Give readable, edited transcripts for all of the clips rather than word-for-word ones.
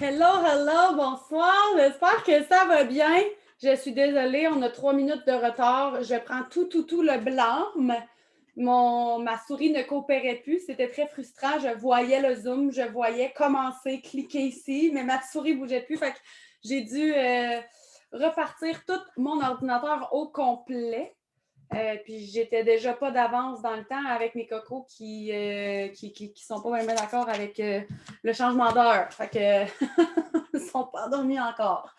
Hello, hello, bonsoir. J'espère que ça va bien. Je suis désolée, on a 3 minutes de retard. Je prends tout le blâme. Ma souris ne coopérait plus. C'était très frustrant. Je voyais le Zoom, je voyais commencer, cliquer ici, mais ma souris ne bougeait plus. Fait que j'ai dû repartir tout mon ordinateur au complet. Puis j'étais déjà pas d'avance dans le temps avec mes cocos qui sont pas même d'accord avec le changement d'heure. Fait que ils sont pas endormis encore.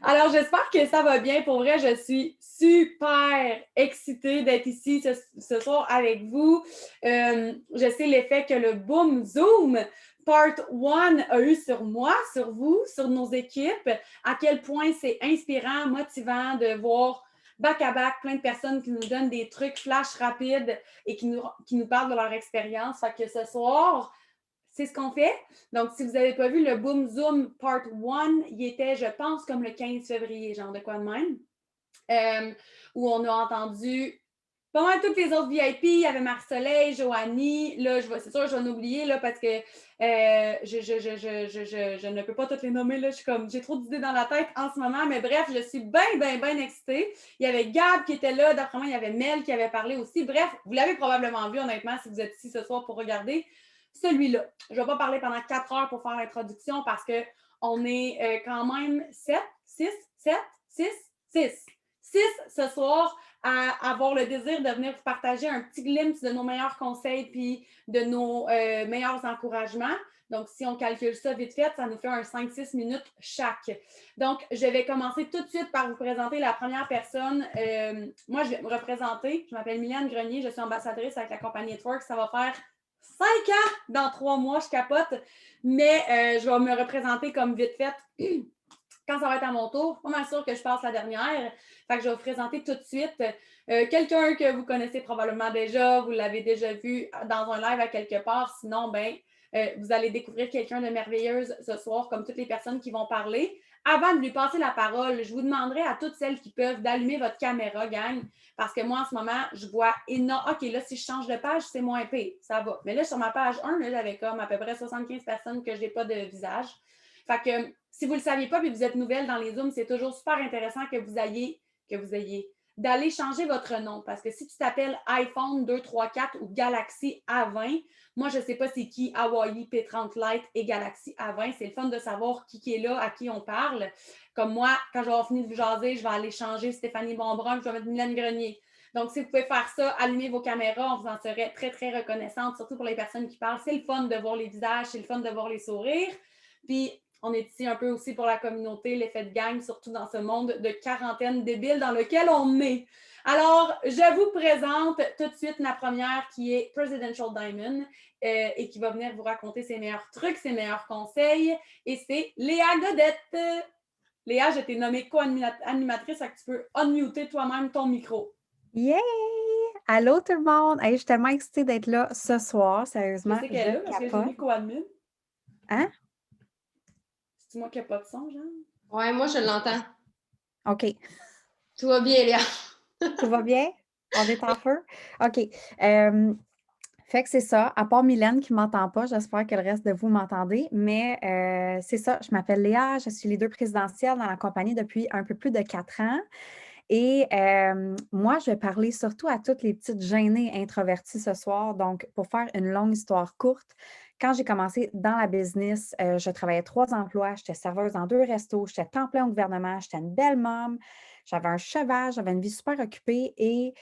Alors j'espère que ça va bien. Pour vrai, je suis super excitée d'être ici ce soir avec vous. Je sais l'effet que le Boom Zoom Part 1 a eu sur moi, sur vous, sur nos équipes, à quel point c'est inspirant, motivant de voir back-à-back, plein de personnes qui nous donnent des trucs flash rapides et qui nous parlent de leur expérience. Fait que ce soir, c'est ce qu'on fait. Donc, si vous n'avez pas vu le Boom Zoom Part 1, il était, je pense, comme le 15 février, genre de quoi de même, où on a entendu pas mal toutes les autres VIP. Il y avait Marc-Soleil, Joanie. Là, c'est sûr, je vais en oublier là, parce que je ne peux pas toutes les nommer. Là. J'ai trop d'idées dans la tête en ce moment. Mais bref, je suis bien excitée. Il y avait Gab qui était là. D'après moi, il y avait Mel qui avait parlé aussi. Bref, vous l'avez probablement vu, honnêtement, si vous êtes ici ce soir pour regarder celui-là. Je ne vais pas parler pendant 4 heures pour faire l'introduction parce qu'on est quand même 6 ce soir à avoir le désir de venir vous partager un petit glimpse de nos meilleurs conseils puis de nos meilleurs encouragements. Donc, si on calcule ça vite fait, ça nous fait un 5-6 minutes chaque. Donc, je vais commencer tout de suite par vous présenter la première personne. Moi, je vais me représenter. Je m'appelle Mylène Grenier. Je suis ambassadrice avec la compagnie Network. Ça va faire 5 ans dans 3 mois. Je capote. Mais je vais me représenter comme vite fait. Quand ça va être à mon tour, pas mal sûr que je passe la dernière. Fait que je vais vous présenter tout de suite quelqu'un que vous connaissez probablement déjà, vous l'avez déjà vu dans un live à quelque part. Sinon, vous allez découvrir quelqu'un de merveilleuse ce soir, comme toutes les personnes qui vont parler. Avant de lui passer la parole, je vous demanderai à toutes celles qui peuvent d'allumer votre caméra, gang, parce que moi, en ce moment, je vois énorme. OK, là, si je change de page, c'est moins épais, ça va. Mais là, sur ma page 1, là, j'avais comme à peu près 75 personnes que je n'ai pas de visage. Fait que si vous ne le saviez pas et vous êtes nouvelle dans les Zooms, c'est toujours super intéressant que vous ayez d'aller changer votre nom. Parce que si tu t'appelles iPhone 234 ou Galaxy A20, moi, je ne sais pas c'est qui Hawaii P30 Lite et Galaxy A20. C'est le fun de savoir qui est là, à qui on parle. Comme moi, quand je vais avoir fini de vous jaser, je vais aller changer Stéphanie Bonbrun, je vais mettre Mylène Grenier. Donc, si vous pouvez faire ça, allumez vos caméras, on vous en serait très reconnaissante, surtout pour les personnes qui parlent. C'est le fun de voir les visages, c'est le fun de voir les sourires. Puis, on est ici un peu aussi pour la communauté, l'effet de gang, surtout dans ce monde de quarantaine débile dans lequel on est. Alors, je vous présente tout de suite la première qui est Presidential Diamond et qui va venir vous raconter ses meilleurs trucs, ses meilleurs conseils. Et c'est Léa Godette. Léa, je t'ai nommée co-animatrice, fait que tu peux unmuter toi-même ton micro. Yay! Allô tout le monde! Hey, je suis tellement excitée d'être là ce soir, Je sérieusement, sais qu'elle je est là parce que j'ai capote. mis co-admin. Hein? C'est moi qui n'ai pas de son, genre? Ouais, moi, je l'entends. OK. Tout va bien, Léa. Tout va bien? On est en feu? OK. Fait que c'est ça, à part Mylène qui ne m'entend pas, j'espère que le reste de vous m'entendez, mais c'est ça, je m'appelle Léa, je suis leader présidentielle dans la compagnie depuis un peu plus de 4 ans. Et moi, je vais parler surtout à toutes les petites gênées introverties ce soir. Donc, pour faire une longue histoire courte, quand j'ai commencé dans la business, je travaillais 3 emplois, j'étais serveuse dans 2 restos, j'étais temps plein au gouvernement, j'étais une belle môme, j'avais un cheval, j'avais une vie super occupée et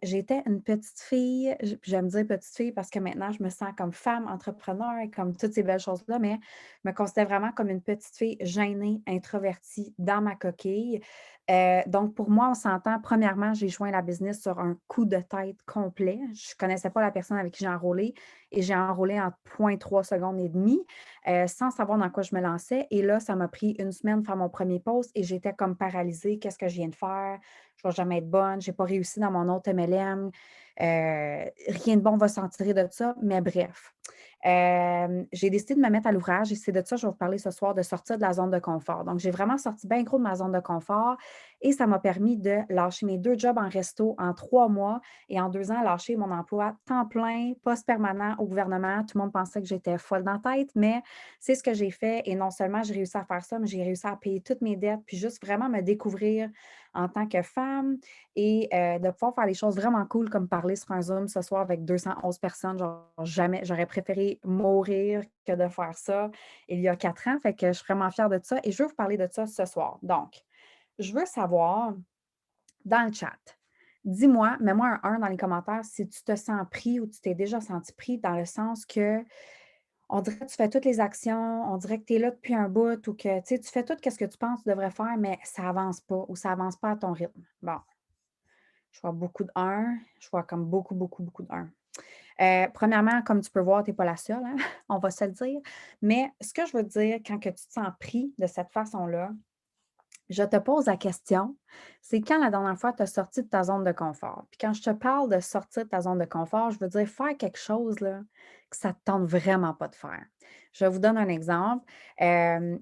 j'étais une petite fille. J'aime dire petite fille parce que maintenant, je me sens comme femme entrepreneur et comme toutes ces belles choses-là, mais je me considère vraiment comme une petite fille gênée, introvertie dans ma coquille. Donc, pour moi, on s'entend, premièrement, j'ai joint la business sur un coup de tête complet. Je ne connaissais pas la personne avec qui j'ai enrôlé et j'ai enrôlé en 0,3 secondes et demie sans savoir dans quoi je me lançais. Et là, ça m'a pris 1 semaine de faire mon premier post et j'étais comme paralysée. Qu'est-ce que je viens de faire? Je ne vais jamais être bonne. Je n'ai pas réussi dans mon autre MLM. Rien de bon va s'en tirer de ça, mais bref. J'ai décidé de me mettre à l'ouvrage et c'est de ça que je vais vous parler ce soir, de sortir de la zone de confort. Donc, j'ai vraiment sorti bien gros de ma zone de confort et ça m'a permis de lâcher mes 2 jobs en resto en 3 mois et en 2 ans, lâcher mon emploi temps plein, poste permanent au gouvernement. Tout le monde pensait que j'étais folle dans la tête, mais c'est ce que j'ai fait et non seulement j'ai réussi à faire ça, mais j'ai réussi à payer toutes mes dettes puis juste vraiment me découvrir en tant que femme et de pouvoir faire des choses vraiment cool comme parler sur un Zoom ce soir avec 211 personnes. Genre, jamais, j'aurais préféré mourir que de faire ça il y a 4 ans. Fait que je suis vraiment fière de ça et je veux vous parler de ça ce soir. Donc, je veux savoir dans le chat, dis-moi, mets-moi un 1 dans les commentaires si tu te sens pris ou tu t'es déjà senti pris dans le sens que on dirait que tu fais toutes les actions, on dirait que tu es là depuis un bout ou que tu fais tout ce que tu penses que tu devrais faire, mais ça avance pas ou ça avance pas à ton rythme. Bon, je vois beaucoup de 1, je vois comme beaucoup, beaucoup, beaucoup de 1. Premièrement, comme tu peux voir, tu n'es pas la seule, hein, on va se le dire. Mais ce que je veux te dire, quand que tu te sens pris de cette façon-là, je te pose la question, c'est quand la dernière fois tu as sorti de ta zone de confort? Puis quand je te parle de sortir de ta zone de confort, je veux dire faire quelque chose là, que ça ne te tente vraiment pas de faire. Je vous donne un exemple. Euh,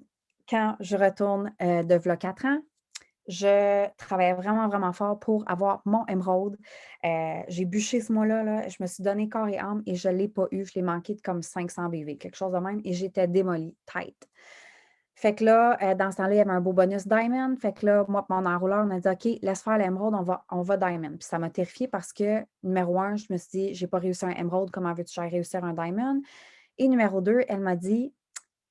Quand je retourne de v'là 4 ans, je travaillais vraiment, vraiment fort pour avoir mon émeraude. J'ai bûché ce mois-là, là, je me suis donné corps et âme et je ne l'ai pas eu. Je l'ai manqué de comme 500 BV, quelque chose de même, et j'étais démolie, tête. Fait que là, dans ce temps-là, il y avait un beau bonus Diamond. Fait que là, moi et mon enrouleur, on a dit OK, laisse faire l'émeraude, on va Diamond. Puis ça m'a terrifiée parce que, numéro 1, je me suis dit, j'ai pas réussi un émeraude, comment veux-tu que j'aille réussir un Diamond? Et numéro 2, elle m'a dit,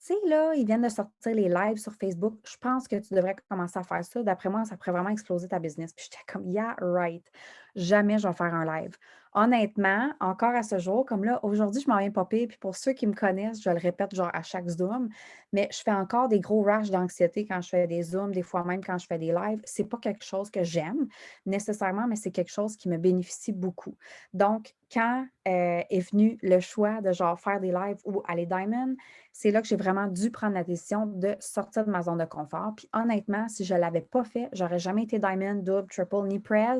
tu sais, là, ils viennent de sortir les lives sur Facebook. Je pense que tu devrais commencer à faire ça. D'après moi, ça pourrait vraiment exploser ta business. Puis j'étais comme, yeah, right. Jamais je vais faire un live. Honnêtement, encore à ce jour, comme là, aujourd'hui, je m'en viens popper. Puis pour ceux qui me connaissent, je le répète genre à chaque Zoom, mais je fais encore des gros rushs d'anxiété quand je fais des Zooms, des fois même quand je fais des lives. C'est pas quelque chose que j'aime nécessairement, mais c'est quelque chose qui me bénéficie beaucoup. Donc, quand est venu le choix de genre faire des lives ou aller Diamond, c'est là que j'ai vraiment dû prendre la décision de sortir de ma zone de confort. Puis honnêtement, si je ne l'avais pas fait, j'aurais jamais été Diamond, double, triple, ni prez.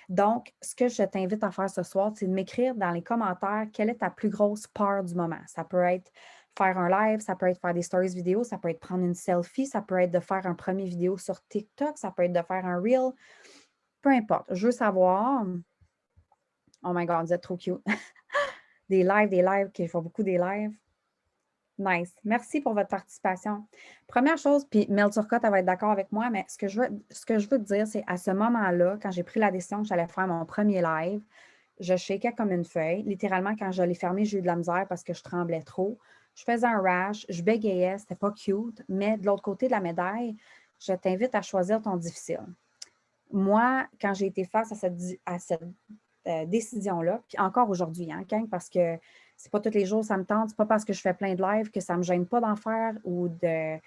Donc, ce que je t'invite à faire ce soir, c'est de m'écrire dans les commentaires quelle est ta plus grosse peur du moment. Ça peut être faire un live, ça peut être faire des stories vidéo, ça peut être prendre une selfie, ça peut être de faire un premier vidéo sur TikTok, ça peut être de faire un reel. Peu importe. Je veux savoir. Oh my God, vous êtes trop cute. Des lives, que je vois beaucoup des lives. Nice. Merci pour votre participation. Première chose, puis Mel Turcotte, elle va être d'accord avec moi, mais ce que je veux te dire, c'est à ce moment-là, quand j'ai pris la décision que j'allais faire mon premier live, je shakeais comme une feuille. Littéralement, quand je l'ai fermé, j'ai eu de la misère parce que je tremblais trop. Je faisais un rash, je bégayais, c'était pas cute, mais de l'autre côté de la médaille, je t'invite à choisir ton difficile. Moi, quand j'ai été face à cette décision-là, puis encore aujourd'hui, hein, parce que c'est pas tous les jours ça me tente, c'est pas parce que je fais plein de lives que ça me gêne pas d'en faire ou de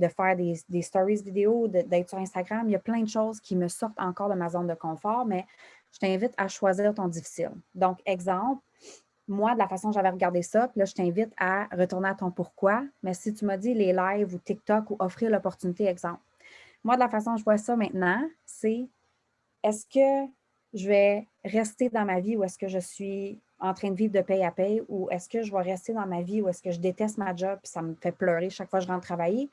faire des stories vidéo, d'être sur Instagram. Il y a plein de choses qui me sortent encore de ma zone de confort, mais je t'invite à choisir ton difficile. Donc, exemple, moi, de la façon dont j'avais regardé ça, puis là, je t'invite à retourner à ton pourquoi, mais si tu m'as dit les lives ou TikTok ou offrir l'opportunité, exemple. Moi, de la façon dont je vois ça maintenant, c'est est-ce que je vais rester dans ma vie où est-ce que je suis en train de vivre de paye à paye ou est-ce que je vais rester dans ma vie où est-ce que je déteste ma job et ça me fait pleurer chaque fois que je rentre travailler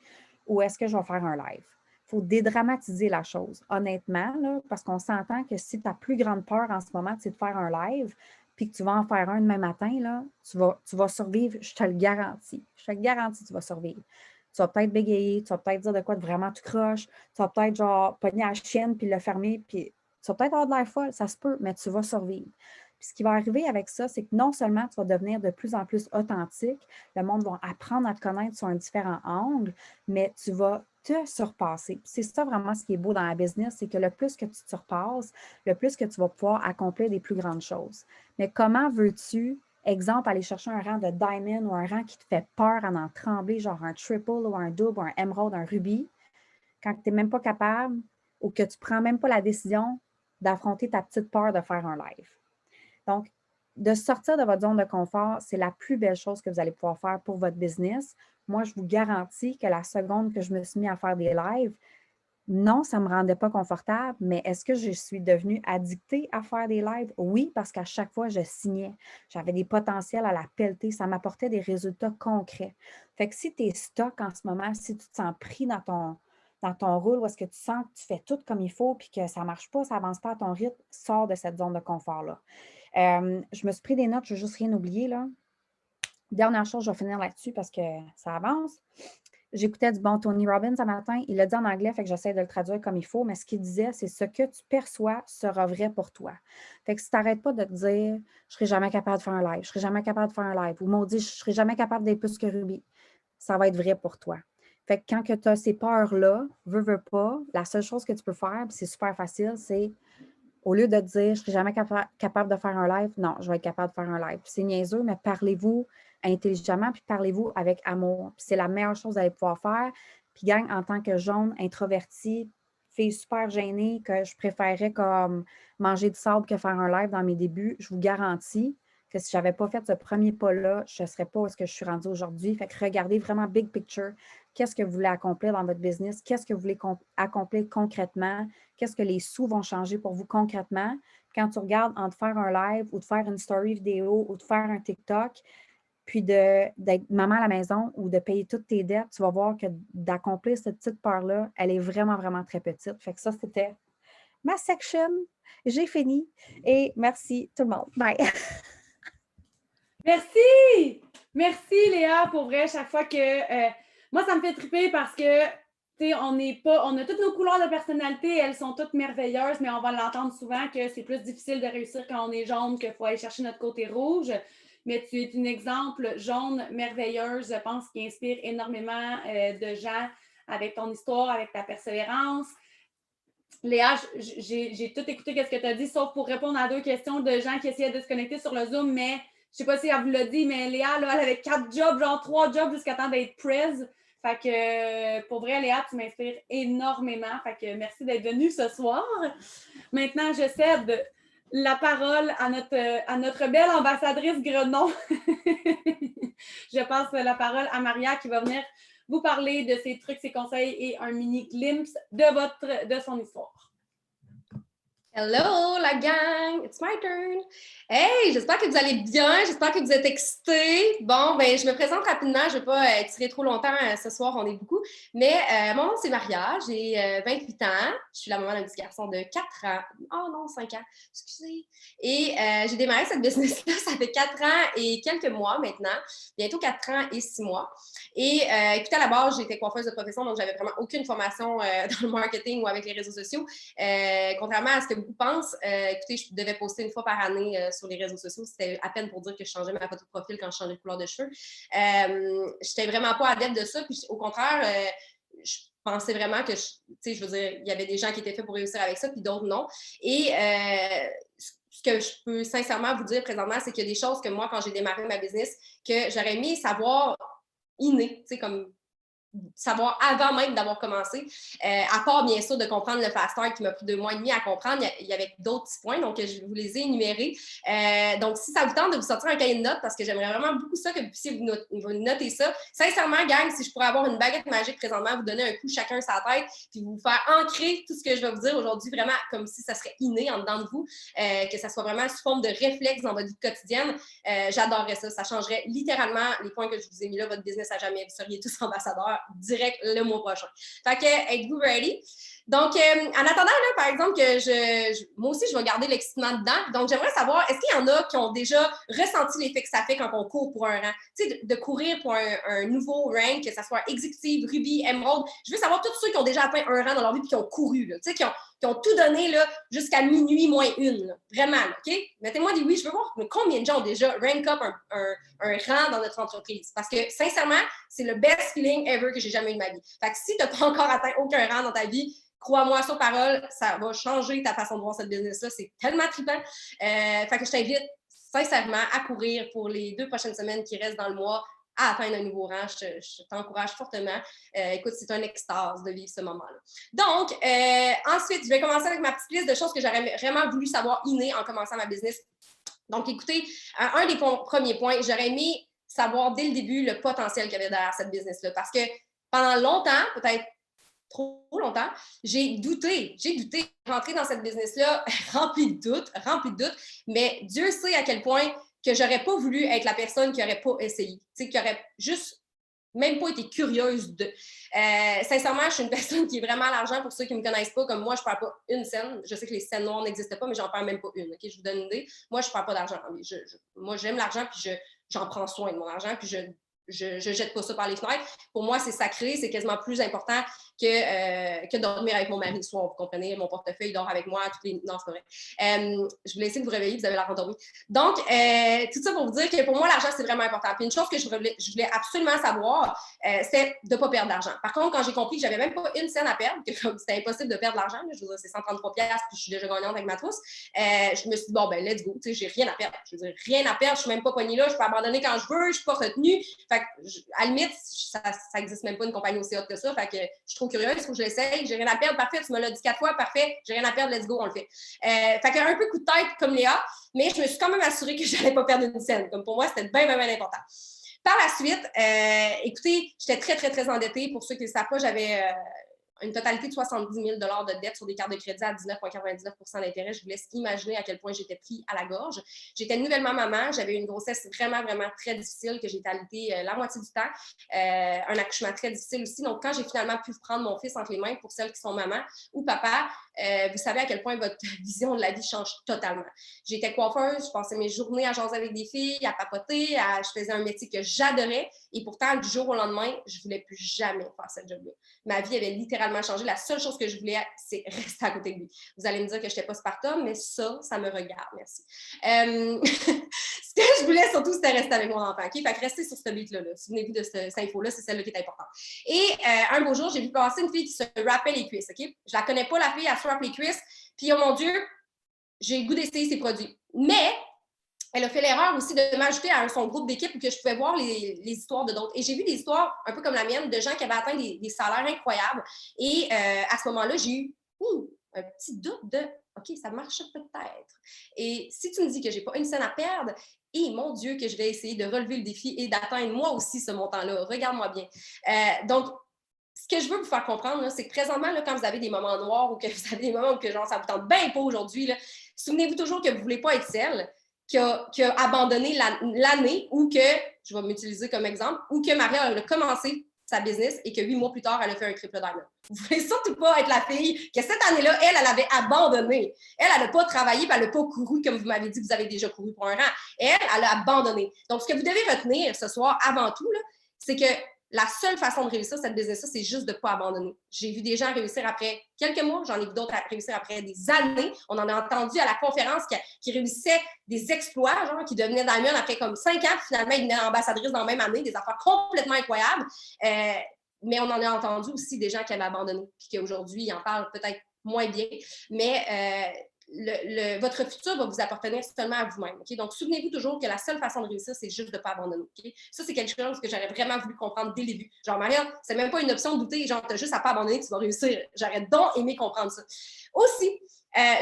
ou est-ce que je vais faire un live? Il faut dédramatiser la chose, honnêtement, là, parce qu'on s'entend que si ta plus grande peur en ce moment, c'est de faire un live puis que tu vas en faire un demain matin, là, tu vas survivre, je te le garantis. Je te le garantis, tu vas survivre. Tu vas peut-être bégayer, tu vas peut-être dire de quoi de vraiment tu croches, tu vas peut-être genre pogner la chienne puis le fermer, puis tu vas peut-être avoir de l'air folle, ça se peut, mais tu vas survivre. Puis ce qui va arriver avec ça, c'est que non seulement tu vas devenir de plus en plus authentique, le monde va apprendre à te connaître sur un différent angle, mais tu vas te surpasser. C'est ça vraiment ce qui est beau dans la business, c'est que le plus que tu te surpasses, le plus que tu vas pouvoir accomplir des plus grandes choses. Mais comment veux-tu, exemple, aller chercher un rang de diamond ou un rang qui te fait peur à en trembler, genre un triple ou un double ou un émeraude, un rubis, quand tu n'es même pas capable ou que tu ne prends même pas la décision d'affronter ta petite peur de faire un live. Donc, de sortir de votre zone de confort, c'est la plus belle chose que vous allez pouvoir faire pour votre business. Moi, je vous garantis que la seconde que je me suis mis à faire des lives, Non, ça ne me rendait pas confortable, mais est-ce que je suis devenue addictée à faire des lives? Oui, parce qu'à chaque fois, je signais. J'avais des potentiels à la pelletée. Ça m'apportait des résultats concrets. Fait que si tu es stock en ce moment, si tu te sens pris dans ton rôle, où est-ce que tu sens que tu fais tout comme il faut puis que ça ne marche pas, ça n'avance pas à ton rythme, sors de cette zone de confort-là. Je me suis pris des notes, je ne veux juste rien oublier, là. Dernière chose, je vais finir là-dessus parce que ça avance. J'écoutais du bon Tony Robbins ce matin. Il l'a dit en anglais, fait que j'essaie de le traduire comme il faut, mais ce qu'il disait, c'est ce que tu perçois sera vrai pour toi. Fait que si tu n'arrêtes pas de te dire je ne serai jamais capable de faire un live, je ne serai jamais capable de faire un live, ou maudit, je ne serai jamais capable d'être plus que Ruby, ça va être vrai pour toi. Fait que quand tu as ces peurs-là, veux pas, la seule chose que tu peux faire, puis c'est super facile, c'est au lieu de te dire, je ne serai jamais capable de faire un live, non, je vais être capable de faire un live. C'est niaiseux, mais parlez-vous intelligemment, puis parlez-vous avec amour. Puis c'est la meilleure chose que vous allez pouvoir faire. Puis gang, en tant que jaune, introvertie, fille super gênée, que je préférais comme manger du sable que faire un live dans mes débuts, je vous garantis que si je n'avais pas fait ce premier pas-là, je ne serais pas où est-ce que je suis rendue aujourd'hui. Fait que regardez vraiment big picture. Qu'est-ce que vous voulez accomplir dans votre business? Qu'est-ce que vous voulez accomplir concrètement? Qu'est-ce que les sous vont changer pour vous concrètement? Quand tu regardes entre faire un live ou de faire une story vidéo ou de faire un TikTok, puis d'être maman à la maison ou de payer toutes tes dettes, tu vas voir que d'accomplir cette petite part-là, elle est vraiment, vraiment très petite. Fait que ça, c'était ma section. J'ai fini. Et merci tout le monde. Bye! Merci! Merci, Léa, pour vrai, chaque fois que... moi, ça me fait triper parce que, tu sais, on a toutes nos couleurs de personnalité, elles sont toutes merveilleuses, mais on va l'entendre souvent que c'est plus difficile de réussir quand on est jaune, qu'il faut aller chercher notre côté rouge. Mais tu es un exemple jaune merveilleuse, je pense, qui inspire énormément de gens avec ton histoire, avec ta persévérance. Léa, j'ai tout écouté ce que tu as dit, sauf pour répondre à 2 questions de gens qui essayaient de se connecter sur le Zoom, mais je ne sais pas si elle vous l'a dit, mais Léa, là, elle avait 4 jobs, genre 3 jobs jusqu'à temps d'être prise. Fait que pour vrai, Léa, tu m'inspires énormément. Fait que merci d'être venue ce soir. Maintenant, je cède la parole à notre belle ambassadrice Grenon. Je passe la parole à Maria qui va venir vous parler de ses trucs, ses conseils et un mini glimpse de son histoire. Hello, la gang! It's my turn! Hey, j'espère que vous allez bien, j'espère que vous êtes excités. Bon, ben, je me présente rapidement, je ne vais pas tirer trop longtemps ce soir, on est beaucoup. Mais mon nom, c'est Maria, j'ai 28 ans, je suis la maman d'un petit garçon de 4 ans. Oh non, 5 ans, excusez. Et j'ai démarré cette business-là, ça fait 4 ans et quelques mois maintenant, bientôt 4 ans et 6 mois. Et écoutez, à la base, j'étais coiffeuse de profession, donc j'avais vraiment aucune formation dans le marketing ou avec les réseaux sociaux. Contrairement à ce que beaucoup pensent, écoutez, je devais poster une fois par année sur les réseaux sociaux. C'était à peine pour dire que je changeais ma photo de profil quand je changeais de couleur de cheveux. Je n'étais vraiment pas adepte de ça. Puis au contraire, je pensais vraiment que, je veux dire, il y avait des gens qui étaient faits pour réussir avec ça, puis d'autres non. Et ce que je peux sincèrement vous dire présentement, c'est qu'il y a des choses que moi, quand j'ai démarré ma business, que j'aurais aimé savoir inné, tu sais, comme savoir avant même d'avoir commencé, à part bien sûr de comprendre le fast start qui m'a pris 2 mois et demi à comprendre, il y avait d'autres petits points, donc je vous les ai énumérés. Donc si ça vous tente de vous sortir un cahier de notes, parce que j'aimerais vraiment beaucoup ça, que vous puissiez vous noter ça. Sincèrement, gang, si je pourrais avoir une baguette magique présentement, vous donner un coup chacun sa tête, puis vous faire ancrer tout ce que je vais vous dire aujourd'hui, vraiment comme si ça serait inné en dedans de vous, que ça soit vraiment sous forme de réflexe dans votre vie quotidienne, j'adorerais ça. Ça changerait littéralement les points que je vous ai mis là, votre business à jamais. Vous seriez tous ambassadeurs direct le mois prochain. Fait que, êtes-vous ready? Donc, en attendant, là, par exemple, que moi aussi, je vais garder l'excitement dedans. Donc, j'aimerais savoir, est-ce qu'il y en a qui ont déjà ressenti l'effet que ça fait quand on court pour un rang? Tu sais, de courir pour un nouveau rank, que ça soit exécutive, Ruby, Emerald. Je veux savoir tous ceux qui ont déjà atteint un rang dans leur vie et qui ont couru, là, tu sais, qui ont tout donné là, jusqu'à minuit moins une. Là. Vraiment, là, OK? Mettez-moi des oui, je veux voir combien de gens ont déjà rank up un rang dans notre entreprise. Parce que, sincèrement, c'est le best feeling ever que j'ai jamais eu de ma vie. Fait que si tu n'as pas encore atteint aucun rang dans ta vie, crois-moi sur parole, ça va changer ta façon de voir cette business-là. C'est tellement trippant. Fait que je t'invite sincèrement à courir pour les 2 prochaines semaines qui restent dans le mois à atteindre un nouveau rang. Je t'encourage fortement. Écoute, c'est un extase de vivre ce moment-là. Donc, ensuite, je vais commencer avec ma petite liste de choses que j'aurais vraiment voulu savoir inné en commençant ma business. Donc, écoutez, un des premiers points, j'aurais aimé savoir dès le début le potentiel qu'il y avait derrière cette business-là. Parce que pendant longtemps, peut-être trop longtemps, j'ai douté, rentrer dans cette business-là remplie de doutes, mais Dieu sait à quel point que j'aurais pas voulu être la personne qui aurait pas essayé, qui aurait juste même pas été curieuse de. Sincèrement, je suis une personne qui est vraiment à l'argent. Pour ceux qui ne me connaissent pas, comme moi, je ne perds pas une scène. Je sais que les scènes noires n'existent pas, mais j'en perds même pas une. Okay? Je vous donne une idée. Moi, je ne perds pas d'argent. Moi, j'aime l'argent, puis j'en prends soin de mon argent, puis je jette pas ça par les fenêtres. Pour moi, c'est sacré, c'est quasiment plus important que dormir avec mon mari le soir. Vous comprenez, mon portefeuille dort avec moi toutes les... Non, c'est pas vrai. Je voulais essayer de vous réveiller, vous avez l'air endormi. Donc, tout ça pour vous dire que pour moi, l'argent, c'est vraiment important. Puis une chose que je voulais absolument savoir, c'est de ne pas perdre d'argent. Par contre, quand j'ai compris que j'avais même pas une scène à perdre, que comme c'était impossible de perdre l'argent, je veux dire, c'est 133$, puis je suis déjà gagnante avec ma trousse, je me suis dit, bon, ben, let's go, tu sais, j'ai rien à perdre. Je veux dire, rien à perdre, je suis même pas poignée là, je peux abandonner quand je veux, je suis pas retenue. Fait que, à la limite, ça n'existe même pas une compagnie aussi haute que ça. Fait que je suis trop curieuse, il faut que je l'essaye. J'ai rien à perdre, parfait. Tu me l'as dit 4 fois, parfait. J'ai rien à perdre, let's go, on le fait. Fait que un peu coup de tête comme Léa, mais je me suis quand même assurée que je n'allais pas perdre une scène. Comme pour moi, c'était bien, bien, bien important. Par la suite, écoutez, j'étais très, très, très endettée. Pour ceux qui ne le savent pas, j'avais une totalité de 70 000 de dette sur des cartes de crédit à 19,99% d'intérêt. Je vous laisse imaginer à quel point j'étais pris à la gorge. J'étais nouvellement maman. J'avais une grossesse vraiment, vraiment très difficile que j'ai été allaitée la moitié du temps. Un accouchement très difficile aussi. Donc, quand j'ai finalement pu prendre mon fils entre les mains pour celles qui sont maman ou papa, vous savez à quel point votre vision de la vie change totalement. J'étais coiffeuse, je passais mes journées à jaser avec des filles, à papoter, je faisais un métier que j'adorais et pourtant, du jour au lendemain, je ne voulais plus jamais faire ce job-là. Ma vie avait littéralement changé. La seule chose que je voulais, c'est rester à côté de lui. Vous allez me dire que je n'étais pas Sparta, mais ça me regarde, merci. Ce que je voulais surtout, c'était rester avec mon enfant. Okay? Fait que restez sur ce beat-là. Souvenez-vous de cette info-là, c'est celle-là qui est importante. Et un beau jour, j'ai vu passer une fille qui se rappait les cuisses. Okay? Je la connais pas, la fille, elle se rappe les cuisses. Puis, oh mon Dieu, j'ai le goût d'essayer ses produits. Mais elle a fait l'erreur aussi de m'ajouter à son groupe d'équipe où que je pouvais voir les histoires de d'autres. Et j'ai vu des histoires un peu comme la mienne de gens qui avaient atteint des salaires incroyables. Et à ce moment-là, j'ai eu un petit doute de « OK, ça marche peut-être. » Et si tu me dis que je n'ai pas une scène à perdre, et mon Dieu, que je vais essayer de relever le défi et d'atteindre moi aussi ce montant-là. Regarde-moi bien. Donc, ce que je veux vous faire comprendre, là, c'est que présentement, là, quand vous avez des moments noirs ou que vous avez des moments où que, genre, ça vous tente bien pas aujourd'hui, souvenez-vous toujours que vous ne voulez pas être celle qui a abandonné l'année ou que, je vais m'utiliser comme exemple, ou que Maria a commencé sa business et que 8 mois plus tard, elle a fait un triple diamond. Vous ne voulez surtout pas être la fille que cette année-là, elle avait abandonné. Elle n'a pas travaillé et elle n'a pas couru comme vous m'avez dit que vous avez déjà couru pour un an. Elle a abandonné. Donc, ce que vous devez retenir ce soir avant tout, c'est que la seule façon de réussir cette business-là, c'est juste de ne pas abandonner. J'ai vu des gens réussir après quelques mois, j'en ai vu d'autres réussir après des années. On en a entendu à la conférence qui réussissaient des exploits, genre qui devenaient Diamond après comme 5 ans, puis finalement, ils devenaient ambassadrices dans la même année, des affaires complètement incroyables. Mais on en a entendu aussi des gens qui avaient abandonné, puis qu'aujourd'hui, ils en parlent peut-être moins bien. Mais votre futur va vous appartenir seulement à vous-même. Okay? Donc, souvenez-vous toujours que la seule façon de réussir, c'est juste de ne pas abandonner. Okay? Ça, c'est quelque chose que j'aurais vraiment voulu comprendre dès le début. Genre, Maria, c'est même pas une option de douter. Genre, tu as juste à ne pas abandonner, tu vas réussir. J'aurais donc aimé comprendre ça. Aussi,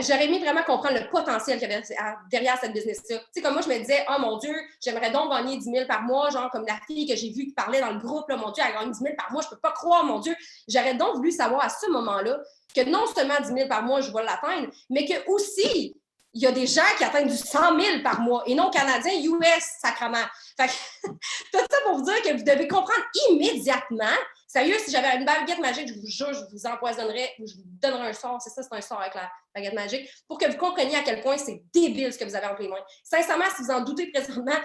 j'aurais aimé vraiment comprendre le potentiel qu'il y avait derrière cette business-là. Tu sais, comme moi, je me disais, oh mon Dieu, j'aimerais donc gagner 10 000 par mois, genre comme la fille que j'ai vue qui parlait dans le groupe, là, mon Dieu, elle gagne 10 000 par mois, je peux pas croire, mon Dieu. J'aurais donc voulu savoir à ce moment-là que non seulement 10 000 par mois, je vais l'atteindre, mais que aussi, il y a des gens qui atteignent du 100 000 par mois, et non canadiens, US, sacrement. Fait que, tout ça pour vous dire que vous devez comprendre immédiatement. Sérieux, si j'avais une baguette magique, je vous jure, je vous empoisonnerais ou je vous donnerais un sort. C'est ça, c'est un sort avec la baguette magique, pour que vous compreniez à quel point c'est débile ce que vous avez entre les mains. Sincèrement, si vous en doutez présentement,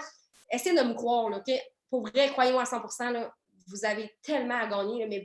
essayez de me croire, là, OK? Pour vrai, croyez-moi à 100%, là, vous avez tellement à gagner, là, mais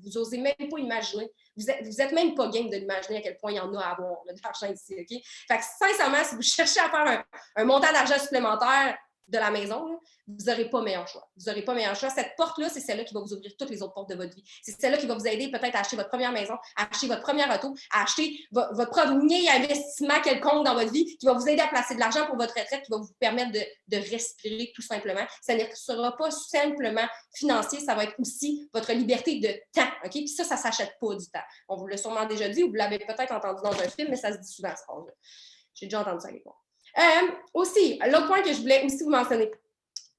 vous osez même pas imaginer. Vous êtes même pas game de l'imaginer à quel point il y en a à avoir là, de l'argent ici, OK? Fait que sincèrement, si vous cherchez à faire un montant d'argent supplémentaire de la maison, là, vous n'aurez pas meilleur choix. Vous n'aurez pas meilleur choix. Cette porte-là, c'est celle-là qui va vous ouvrir toutes les autres portes de votre vie. C'est celle-là qui va vous aider peut-être à acheter votre première maison, à acheter votre première auto, à acheter votre premier investissement quelconque dans votre vie, qui va vous aider à placer de l'argent pour votre retraite, qui va vous permettre de respirer tout simplement. Ça ne sera pas simplement financier, ça va être aussi votre liberté de temps. OK? Puis ça ne s'achète pas du temps. On vous l'a sûrement déjà dit ou vous l'avez peut-être entendu dans un film, mais ça se dit souvent, cette phrase-là. J'ai déjà entendu ça quelque part. Aussi, l'autre point que je voulais aussi vous mentionner.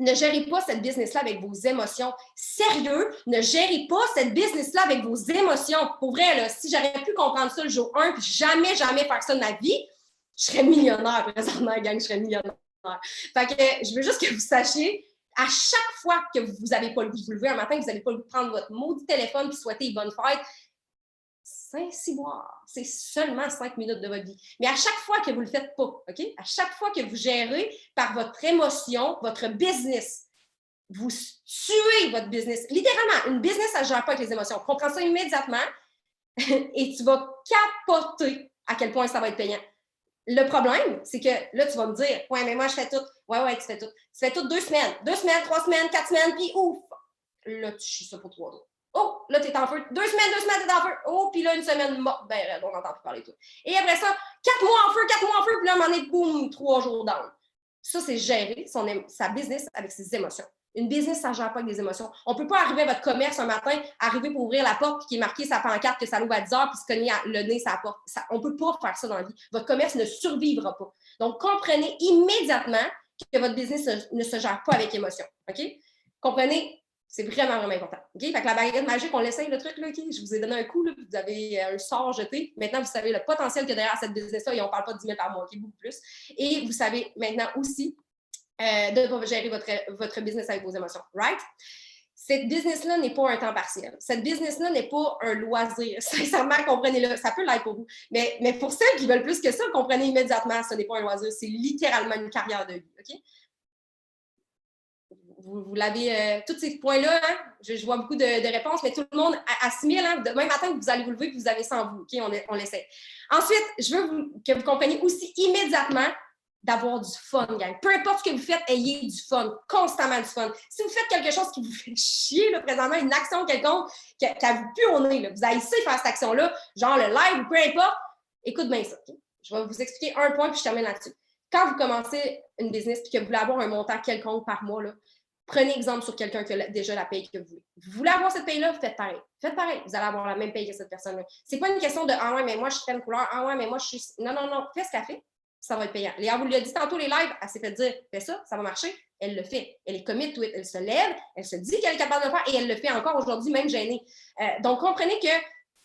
Ne gérez pas cette business-là avec vos émotions. Sérieux, ne gérez pas cette business-là avec vos émotions. Pour vrai, là, si j'aurais pu comprendre ça le jour 1 puis jamais faire ça de ma vie, je serais millionnaire présentement, gang, je serais millionnaire. Fait que je veux juste que vous sachiez, à chaque fois que vous n'avez pas le goût de vous lever un matin, que vous n'avez pas le goût de prendre votre maudit téléphone et souhaiter une bonne fête, Saint-Cyboire, c'est seulement 5 minutes de votre vie. Mais à chaque fois que vous ne le faites pas, OK? À chaque fois que vous gérez par votre émotion, votre business, vous tuez votre business. Littéralement, une business, ça ne gère pas avec les émotions. Comprends ça immédiatement et tu vas capoter à quel point ça va être payant. Le problème, c'est que là, tu vas me dire, ouais, mais moi, je fais tout. Ouais, tu fais tout. Tu fais tout 2 semaines, 3 semaines, 4 semaines, puis ouf! Là, tu chies ça pour 3 jours. Oh, là, t'es en feu. 2 semaines, t'es en feu. Oh, puis là, une semaine morte. Ben, on n'entend plus parler de tout. Et après ça, 4 mois en feu, puis là, on en est, boum, 3 jours down. Ça, c'est gérer sa business avec ses émotions. Une business, ça ne gère pas avec des émotions. On ne peut pas arriver à votre commerce un matin, arriver pour ouvrir la porte, puis qui est marqué sa pancarte que ça l'ouvre à 10 heures, puis se cogner le nez sa porte. On ne peut pas faire ça dans la vie. Votre commerce ne survivra pas. Donc, comprenez immédiatement que votre business ne se gère pas avec émotion. OK? Comprenez, c'est vraiment, vraiment important. OK? Fait que la baguette magique, on l'essaye, le truc, là, OK? Je vous ai donné un coup, là, vous avez un sort jeté. Maintenant, vous savez le potentiel qu'il y a derrière cette business-là, et on ne parle pas de 10 000 par mois, OK? Beaucoup plus. Et vous savez maintenant aussi de gérer votre business avec vos émotions, right? Cette business-là n'est pas un temps partiel. Cette business-là n'est pas un loisir. Sincèrement, comprenez-le. Ça peut l'être pour vous. Mais pour ceux qui veulent plus que ça, comprenez immédiatement, ce n'est pas un loisir. C'est littéralement une carrière de vie, OK? Vous l'avez, tous ces points-là, hein? Je vois beaucoup de réponses, mais tout le monde assimile, hein? Demain matin, vous allez vous lever et vous avez ça en vous, OK? On l'essaie. Ensuite, je veux que vous compreniez aussi immédiatement d'avoir du fun, gang. Peu importe ce que vous faites, ayez du fun, constamment du fun. Si vous faites quelque chose qui vous fait chier, là, présentement, une action quelconque qui vous pue au nez, là, vous haïssez faire cette action-là, genre le live ou peu importe, écoute bien ça. Okay? Je vais vous expliquer un point puis je termine là-dessus. Quand vous commencez une business et que vous voulez avoir un montant quelconque par mois, là, prenez exemple sur quelqu'un qui a déjà la paye que vous voulez. Vous voulez avoir cette paye-là, faites pareil. Faites pareil. Vous allez avoir la même paye que cette personne-là. C'est pas une question de « Ah ouais, mais moi, je suis telle couleur. Ah ouais, mais moi, je suis... » Non. Fais ce qu'elle fait. Ça va être payant. Léa vous l'a dit tantôt, les lives, elle s'est fait dire, fais ça va marcher. Elle le fait. Elle est commit to it. Elle se lève, elle se dit qu'elle est capable de le faire et elle le fait encore aujourd'hui, même gênée. Donc, comprenez que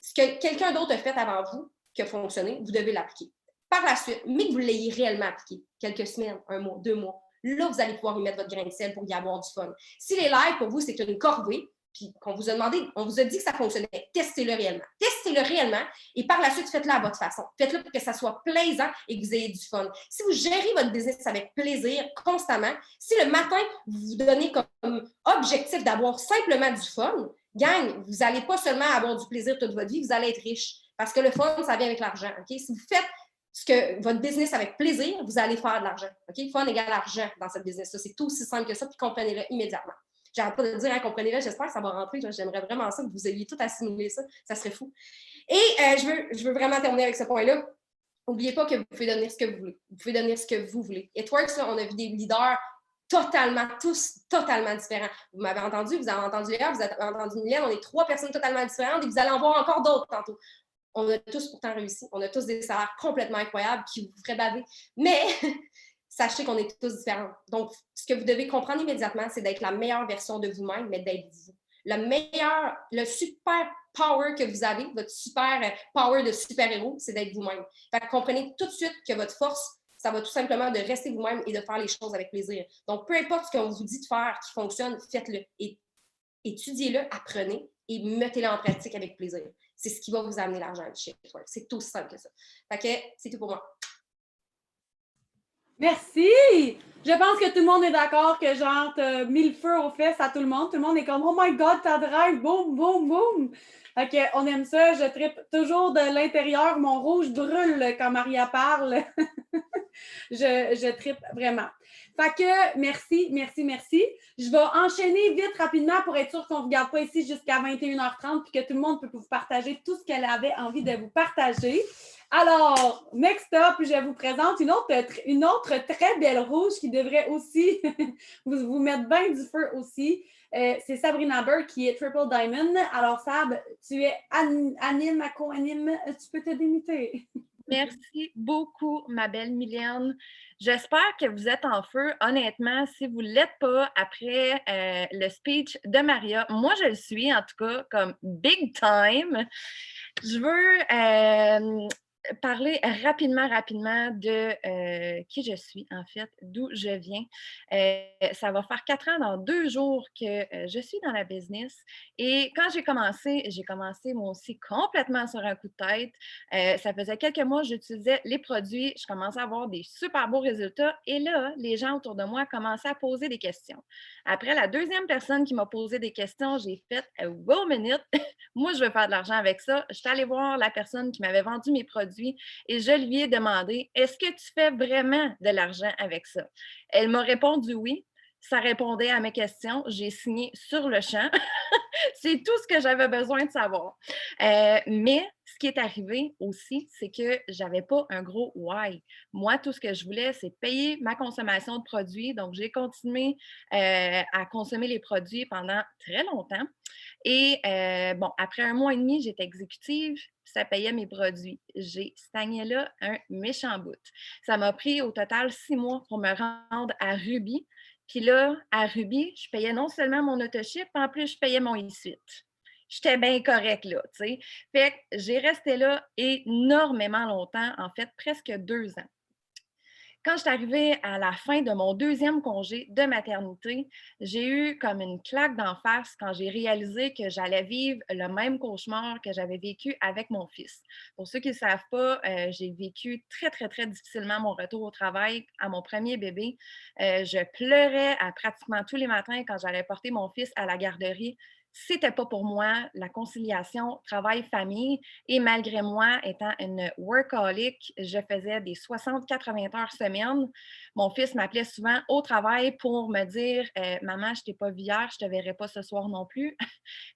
ce que quelqu'un d'autre a fait avant vous, qui a fonctionné, vous devez l'appliquer. Par la suite, mais que vous l'ayez réellement appliqué, quelques semaines, 1 mois, 2 mois, là, vous allez pouvoir y mettre votre grain de sel pour y avoir du fun. Si les lives, pour vous, c'est une corvée, puis qu'on vous a demandé, on vous a dit que ça fonctionnait, testez-le réellement. Testez-le réellement et par la suite, faites-le à votre façon. Faites-le pour que ça soit plaisant et que vous ayez du fun. Si vous gérez votre business avec plaisir constamment, si le matin, vous vous donnez comme objectif d'avoir simplement du fun, gang, vous n'allez pas seulement avoir du plaisir toute votre vie, vous allez être riche. Parce que le fun, ça vient avec l'argent. Okay? Si vous faites votre business avec plaisir, vous allez faire de l'argent. Okay? Fun égale argent dans cette business-là. C'est tout aussi simple que ça, puis comprenez-le immédiatement. J'arrête pas de dire, hein, comprenez-le, j'espère que ça va rentrer. J'aimerais vraiment ça, que vous ayez tout assimilé ça. Ça serait fou. Et je veux vraiment terminer avec ce point-là. N'oubliez pas que vous pouvez devenir ce que vous voulez. Vous pouvez devenir ce que vous voulez. Etworks, là, on a vu des leaders tous totalement différents. Vous m'avez entendu, vous avez entendu Léa, vous avez entendu Mylène, on est 3 personnes totalement différentes et vous allez en voir encore d'autres tantôt. On a tous pourtant réussi. On a tous des salaires complètement incroyables qui vous feraient baver. Mais sachez qu'on est tous différents. Donc, ce que vous devez comprendre immédiatement, c'est d'être la meilleure version de vous-même, mais d'être vous. Le super power que vous avez, votre super power de super-héros, c'est d'être vous-même. Fait que comprenez tout de suite que votre force, ça va tout simplement de rester vous-même et de faire les choses avec plaisir. Donc, peu importe ce qu'on vous dit de faire qui fonctionne, faites-le. Et étudiez-le, apprenez et mettez-le en pratique avec plaisir. C'est ce qui va vous amener l'argent chez Etworks. C'est aussi simple que ça. Fait que c'est tout pour moi. Merci! Je pense que tout le monde est d'accord que genre, t'as mis le feu aux fesses à tout le monde. Tout le monde est comme, oh my God, ta drive, boum, boum, boum! Fait qu'on aime ça. Je trippe toujours de l'intérieur. Mon rouge brûle quand Maria parle. je trippe vraiment. Fait que merci. Je vais enchaîner vite, rapidement, pour être sûr qu'on ne regarde pas ici jusqu'à 21h30 puis que tout le monde peut vous partager tout ce qu'elle avait envie de vous partager. Alors, next up, je vous présente une autre très belle rouge qui devrait aussi vous mettre bien du feu aussi. C'est Sabrina Burke qui est Triple Diamond. Alors, Sab, tu es co-anime. Tu peux te démuter. Merci beaucoup, ma belle Mylène. J'espère que vous êtes en feu. Honnêtement, si vous ne l'êtes pas après le speech de Maria, moi je le suis en tout cas comme big time. Je veux parler rapidement de qui je suis, en fait, d'où je viens. Ça va faire 4 ans dans 2 jours que je suis dans la business. Et quand j'ai commencé moi aussi complètement sur un coup de tête. Ça faisait quelques mois que j'utilisais les produits. Je commençais à avoir des super beaux résultats. Et là, les gens autour de moi commençaient à poser des questions. Après la deuxième personne qui m'a posé des questions, j'ai fait wow, minute, moi, je veux faire de l'argent avec ça. Je suis allée voir la personne qui m'avait vendu mes produits et je lui ai demandé est-ce que tu fais vraiment de l'argent avec ça? Elle m'a répondu oui. Ça répondait à mes questions. J'ai signé sur le champ. C'est tout ce que j'avais besoin de savoir. Mais ce qui est arrivé aussi, c'est que j'avais pas un gros why. Moi, tout ce que je voulais, c'est payer ma consommation de produits. Donc, j'ai continué à consommer les produits pendant très longtemps. Et bon, après 1 mois et demi, j'étais exécutive, ça payait mes produits. J'ai stagné là un méchant bout. Ça m'a pris au total 6 mois pour me rendre à Ruby. Puis là, à Ruby, je payais non seulement mon autoship, en plus, je payais mon e-suite. J'étais bien correcte là, tu sais. Fait que j'ai resté là énormément longtemps, en fait, presque 2 ans. Quand je suis arrivée à la fin de mon 2e congé de maternité, j'ai eu comme une claque d'en face quand j'ai réalisé que j'allais vivre le même cauchemar que j'avais vécu avec mon fils. Pour ceux qui ne savent pas, j'ai vécu très difficilement mon retour au travail à mon premier bébé. Je pleurais pratiquement tous les matins quand j'allais porter mon fils à la garderie. C'était pas pour moi la conciliation travail-famille. Et malgré moi, étant une workaholic, je faisais des 60-80 heures semaine. Mon fils m'appelait souvent au travail pour me dire Maman, je t'ai pas vu hier, je te verrai pas ce soir non plus.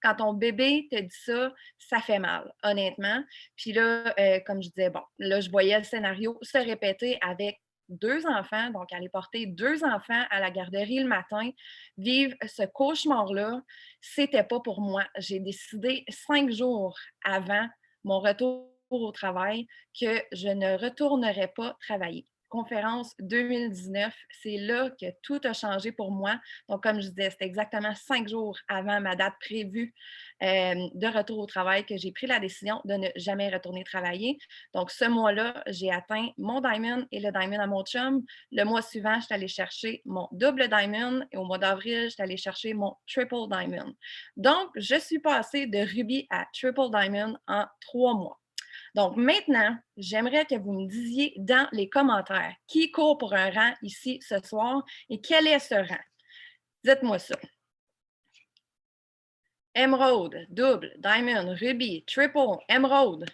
Quand ton bébé te dit ça, ça fait mal, honnêtement. Puis là, comme je disais, bon, là, je voyais le scénario se répéter avec 2 enfants, donc aller porter 2 enfants à la garderie le matin, vivre ce cauchemar-là, c'était pas pour moi. J'ai décidé 5 jours avant mon retour au travail que je ne retournerais pas travailler. Conférence 2019, c'est là que tout a changé pour moi. Donc, comme je disais, c'était exactement 5 jours avant ma date prévue de retour au travail que j'ai pris la décision de ne jamais retourner travailler. Donc, ce mois-là, j'ai atteint mon diamond et le diamond à mon chum. Le mois suivant, je suis allée chercher mon double diamond et au mois d'avril, je suis allée chercher mon triple diamond. Donc, je suis passée de ruby à triple diamond en 3 mois. Donc maintenant, j'aimerais que vous me disiez dans les commentaires qui court pour un rang ici ce soir et quel est ce rang. Dites-moi ça. Émeraude, double, diamond, ruby, triple, émeraude.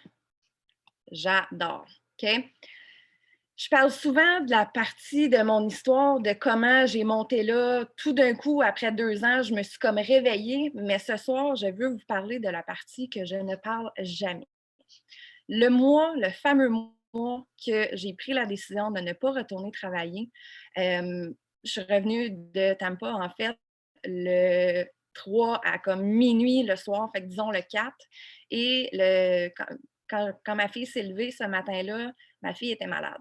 J'adore. OK? Je parle souvent de la partie de mon histoire, de comment j'ai monté là. Tout d'un coup, après 2 ans, je me suis comme réveillée. Mais ce soir, je veux vous parler de la partie que je ne parle jamais. Le fameux mois que j'ai pris la décision de ne pas retourner travailler, je suis revenue de Tampa, en fait, le 3 à comme minuit le soir, fait que disons le 4. Et quand ma fille s'est levée ce matin-là, ma fille était malade.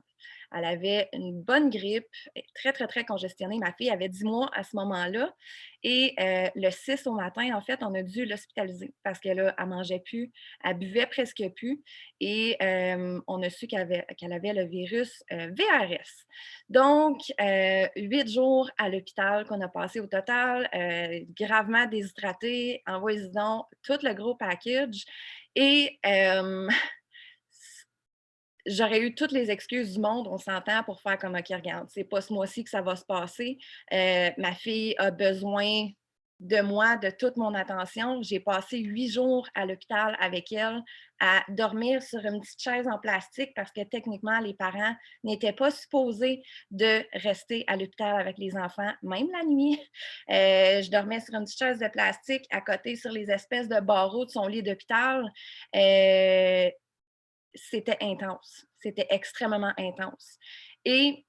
Elle avait une bonne grippe, très congestionnée. Ma fille avait 10 mois à ce moment-là. Et le 6 au matin, en fait, on a dû l'hospitaliser parce qu'elle ne mangeait plus, elle buvait presque plus. Et on a su qu'elle avait le virus VRS. Donc, 8 jours à l'hôpital qu'on a passé au total, gravement déshydratée, envoyez donc tout le gros package. Et j'aurais eu toutes les excuses du monde, on s'entend, pour faire comme OK, regarde, c'est pas ce mois-ci que ça va se passer. Ma fille a besoin de moi, de toute mon attention. J'ai passé 8 jours à l'hôpital avec elle à dormir sur une petite chaise en plastique parce que techniquement, les parents n'étaient pas supposés de rester à l'hôpital avec les enfants, même la nuit. Je dormais sur une petite chaise de plastique à côté sur les espèces de barreaux de son lit d'hôpital. C'était intense. C'était extrêmement intense. Et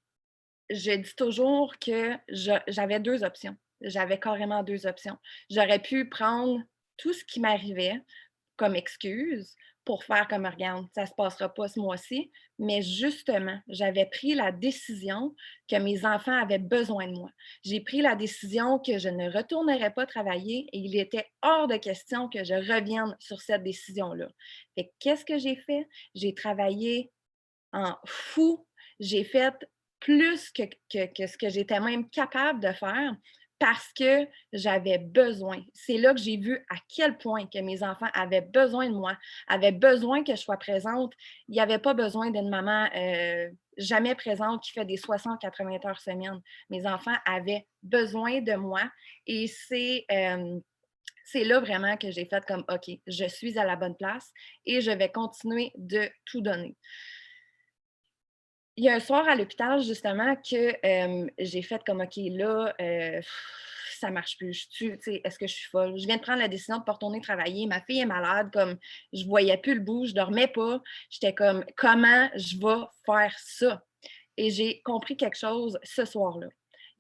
je dis toujours que j'avais 2 options. J'avais carrément 2 options. J'aurais pu prendre tout ce qui m'arrivait, comme excuse pour faire comme regarde, ça ne se passera pas ce mois-ci, mais justement, j'avais pris la décision que mes enfants avaient besoin de moi. J'ai pris la décision que je ne retournerais pas travailler et il était hors de question que je revienne sur cette décision-là. Fait que qu'est-ce que j'ai fait? J'ai travaillé en fou. J'ai fait plus que ce que j'étais même capable de faire parce que j'avais besoin. C'est là que j'ai vu à quel point que mes enfants avaient besoin de moi, avaient besoin que je sois présente. Il n'y avait pas besoin d'une maman jamais présente qui fait des 60-80 heures semaine. Mes enfants avaient besoin de moi et c'est là vraiment que j'ai fait comme, OK, je suis à la bonne place et je vais continuer de tout donner. Il y a un soir à l'hôpital, justement, que j'ai fait comme, OK, là, ça marche plus. Est-ce que je suis folle? Je viens de prendre la décision de ne pas retourner travailler. Ma fille est malade, comme je ne voyais plus le bout, je ne dormais pas. J'étais comme, comment je vais faire ça? Et j'ai compris quelque chose ce soir-là.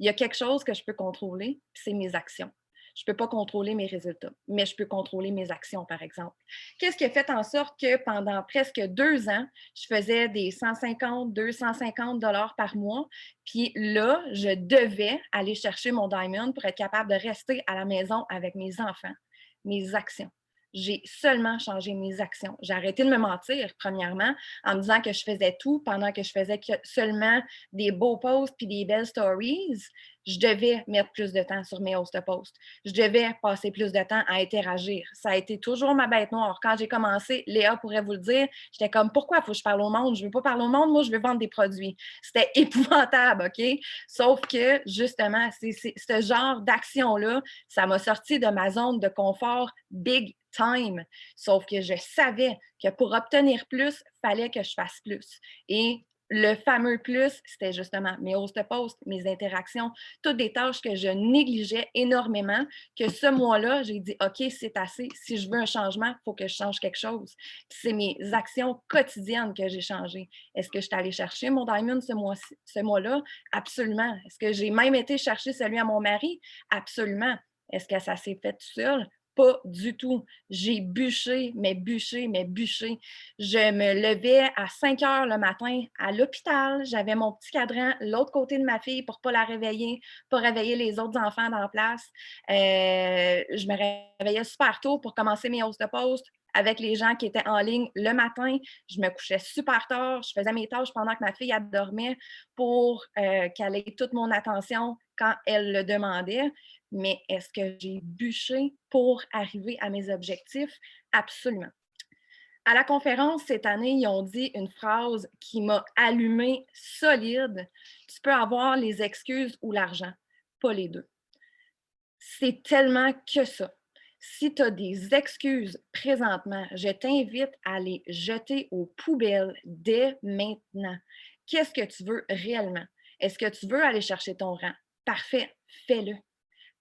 Il y a quelque chose que je peux contrôler, c'est mes actions. Je ne peux pas contrôler mes résultats, mais je peux contrôler mes actions, par exemple. Qu'est-ce qui a fait en sorte que pendant presque 2 ans, je faisais des 150, 250 $ par mois. Puis là, je devais aller chercher mon diamond pour être capable de rester à la maison avec mes enfants, mes actions. J'ai seulement changé mes actions. J'ai arrêté de me mentir, premièrement, en me disant que je faisais tout pendant que je faisais seulement des beaux posts puis des belles stories. Je devais mettre plus de temps sur mes host posts. Je devais passer plus de temps à interagir. Ça a été toujours ma bête noire. Quand j'ai commencé, Léa pourrait vous le dire, j'étais comme, pourquoi il faut que je parle au monde? Je ne veux pas parler au monde, moi, je veux vendre des produits. C'était épouvantable, OK? Sauf que, justement, c'est ce genre d'action-là, ça m'a sorti de ma zone de confort big time. Sauf que je savais que pour obtenir plus, il fallait que je fasse plus. Et le fameux plus, c'était justement mes host posts, mes interactions, toutes des tâches que je négligeais énormément, que ce mois-là, j'ai dit, OK, c'est assez. Si je veux un changement, il faut que je change quelque chose. C'est mes actions quotidiennes que j'ai changées. Est-ce que je suis allée chercher mon diamond ce mois-là? Absolument. Est-ce que j'ai même été chercher celui à mon mari? Absolument. Est-ce que ça s'est fait tout seul? Pas du tout. J'ai bûché, mais bûché, mais bûché. Je me levais à 5 heures le matin à l'hôpital. J'avais mon petit cadran l'autre côté de ma fille pour ne pas la réveiller, pas réveiller les autres enfants dans la place. Je me réveillais super tôt pour commencer mes host posts avec les gens qui étaient en ligne le matin. Je me couchais super tard. Je faisais mes tâches pendant que ma fille elle dormait pour qu'elle ait toute mon attention quand elle le demandait. Mais est-ce que j'ai bûché pour arriver à mes objectifs? Absolument. À la conférence cette année, ils ont dit une phrase qui m'a allumée solide. Tu peux avoir les excuses ou l'argent, pas les deux. C'est tellement que ça. Si tu as des excuses présentement, je t'invite à les jeter aux poubelles dès maintenant. Qu'est-ce que tu veux réellement? Est-ce que tu veux aller chercher ton rang? Parfait, fais-le.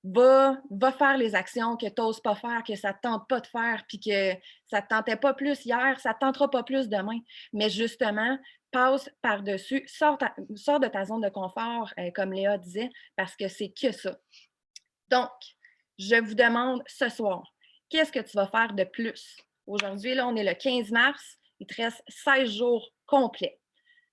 Va faire les actions que tu n'oses pas faire, que ça ne te tente pas de faire, puis que ça ne te tentait pas plus hier, ça ne te tentera pas plus demain. Mais justement, passe par-dessus, sors de ta zone de confort, comme Léa disait, parce que c'est que ça. Donc, je vous demande ce soir, qu'est-ce que tu vas faire de plus? Aujourd'hui, là, on est le 15 mars, il te reste 16 jours complets.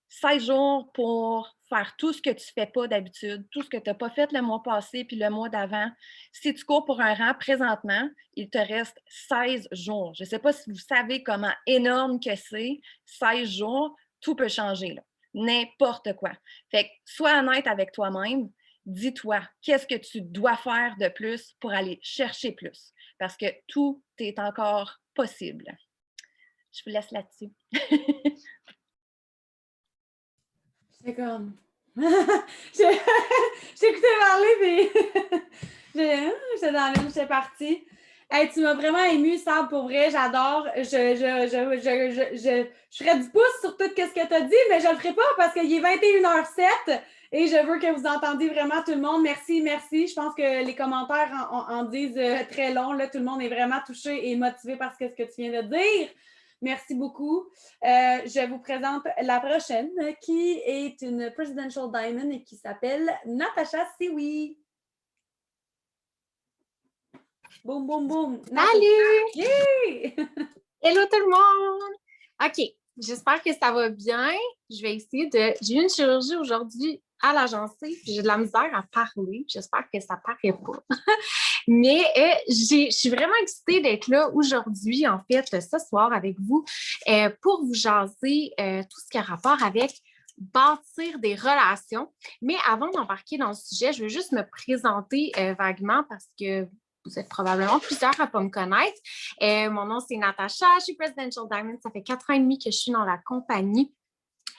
16 jours pour faire tout ce que tu ne fais pas d'habitude, tout ce que tu n'as pas fait le mois passé puis le mois d'avant. Si tu cours pour un rang présentement, il te reste 16 jours. Je ne sais pas si vous savez comment énorme que c'est, 16 jours, tout peut changer, là. N'importe quoi. Fait que sois honnête avec toi-même. Dis-toi, qu'est-ce que tu dois faire de plus pour aller chercher plus? Parce que tout est encore possible. Je vous laisse là-dessus. C'est comme. J'ai écouté parler, puis j'étais dans l'une, j'étais partie. Hey, tu m'as vraiment émue, Sab, pour vrai, j'adore. Je ferais du pouce sur tout ce que tu as dit, mais je le ferai pas parce qu'il est 21h07 et je veux que vous entendiez vraiment tout le monde. Merci, merci. Je pense que les commentaires en disent très long. Là, tout le monde est vraiment touché et motivé par ce que tu viens de dire. Merci beaucoup. Je vous présente la prochaine qui est une Presidential Diamond et qui s'appelle Natasha Siwi. Boum, boum, boum. Salut! Yay! Hello tout le monde! OK, j'espère que ça va bien. Je vais essayer de... J'ai eu une chirurgie aujourd'hui à la gencive, puis j'ai de la misère à parler. J'espère que ça paraît pas. Mais je suis vraiment excitée d'être là aujourd'hui, en fait, ce soir avec vous, pour vous jaser tout ce qui a rapport avec bâtir des relations. Mais avant d'embarquer dans le sujet, je veux juste me présenter vaguement parce que vous êtes probablement plusieurs à ne pas me connaître. Mon nom, c'est Natacha. Je suis Presidential Diamond. Ça fait 4 ans et demi que je suis dans la compagnie.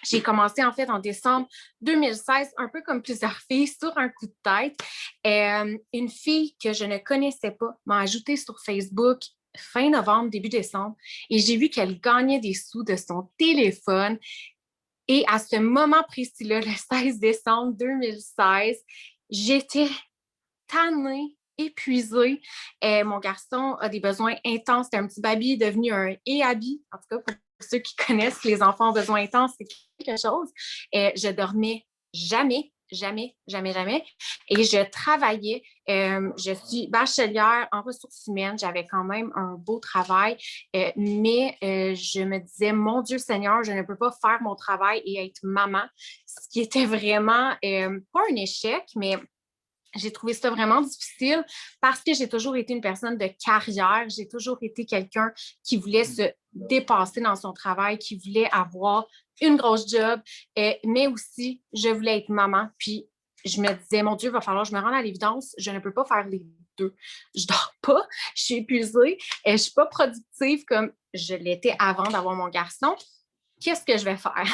J'ai commencé en fait en décembre 2016, un peu comme plusieurs filles, sur un coup de tête. Une fille que je ne connaissais pas m'a ajoutée sur Facebook fin novembre, début décembre, et j'ai vu qu'elle gagnait des sous de son téléphone. Et à ce moment précis-là, le 16 décembre 2016, j'étais tannée, épuisée. Mon garçon a des besoins intenses. C'est un petit baby devenu un EABI. En tout cas, pour ceux qui connaissent, les enfants ont besoins intenses, c'est quelque chose. Je dormais jamais. Et je travaillais. Je suis bachelière en ressources humaines. J'avais quand même un beau travail, mais je me disais, mon Dieu Seigneur, je ne peux pas faire mon travail et être maman, ce qui était vraiment pas un échec, mais j'ai trouvé ça vraiment difficile parce que j'ai toujours été une personne de carrière. J'ai toujours été quelqu'un qui voulait se dépasser dans son travail, qui voulait avoir une grosse job, mais aussi, je voulais être maman. Puis, je me disais, mon Dieu, il va falloir que je me rende à l'évidence. Je ne peux pas faire les deux. Je dors pas, je suis épuisée, je ne suis pas productive comme je l'étais avant d'avoir mon garçon. Qu'est-ce que je vais faire?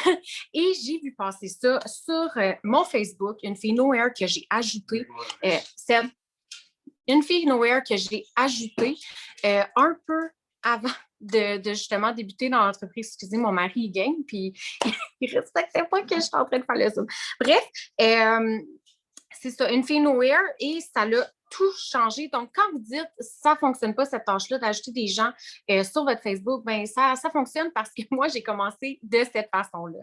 Et j'ai vu passer ça sur mon Facebook, une fille Nowhere que j'ai ajoutée. Une fille Nowhere que j'ai ajoutée un peu avant de justement débuter dans l'entreprise. Excusez, mon mari, il gagne, puis il ne respectait pas que je suis en train de faire le Zoom. Bref, c'est ça, une fille Nowhere, et ça l'a tout changé. Donc, quand vous dites ça ne fonctionne pas, cette tâche-là, d'ajouter des gens sur votre Facebook, bien, ça fonctionne parce que moi, j'ai commencé de cette façon-là.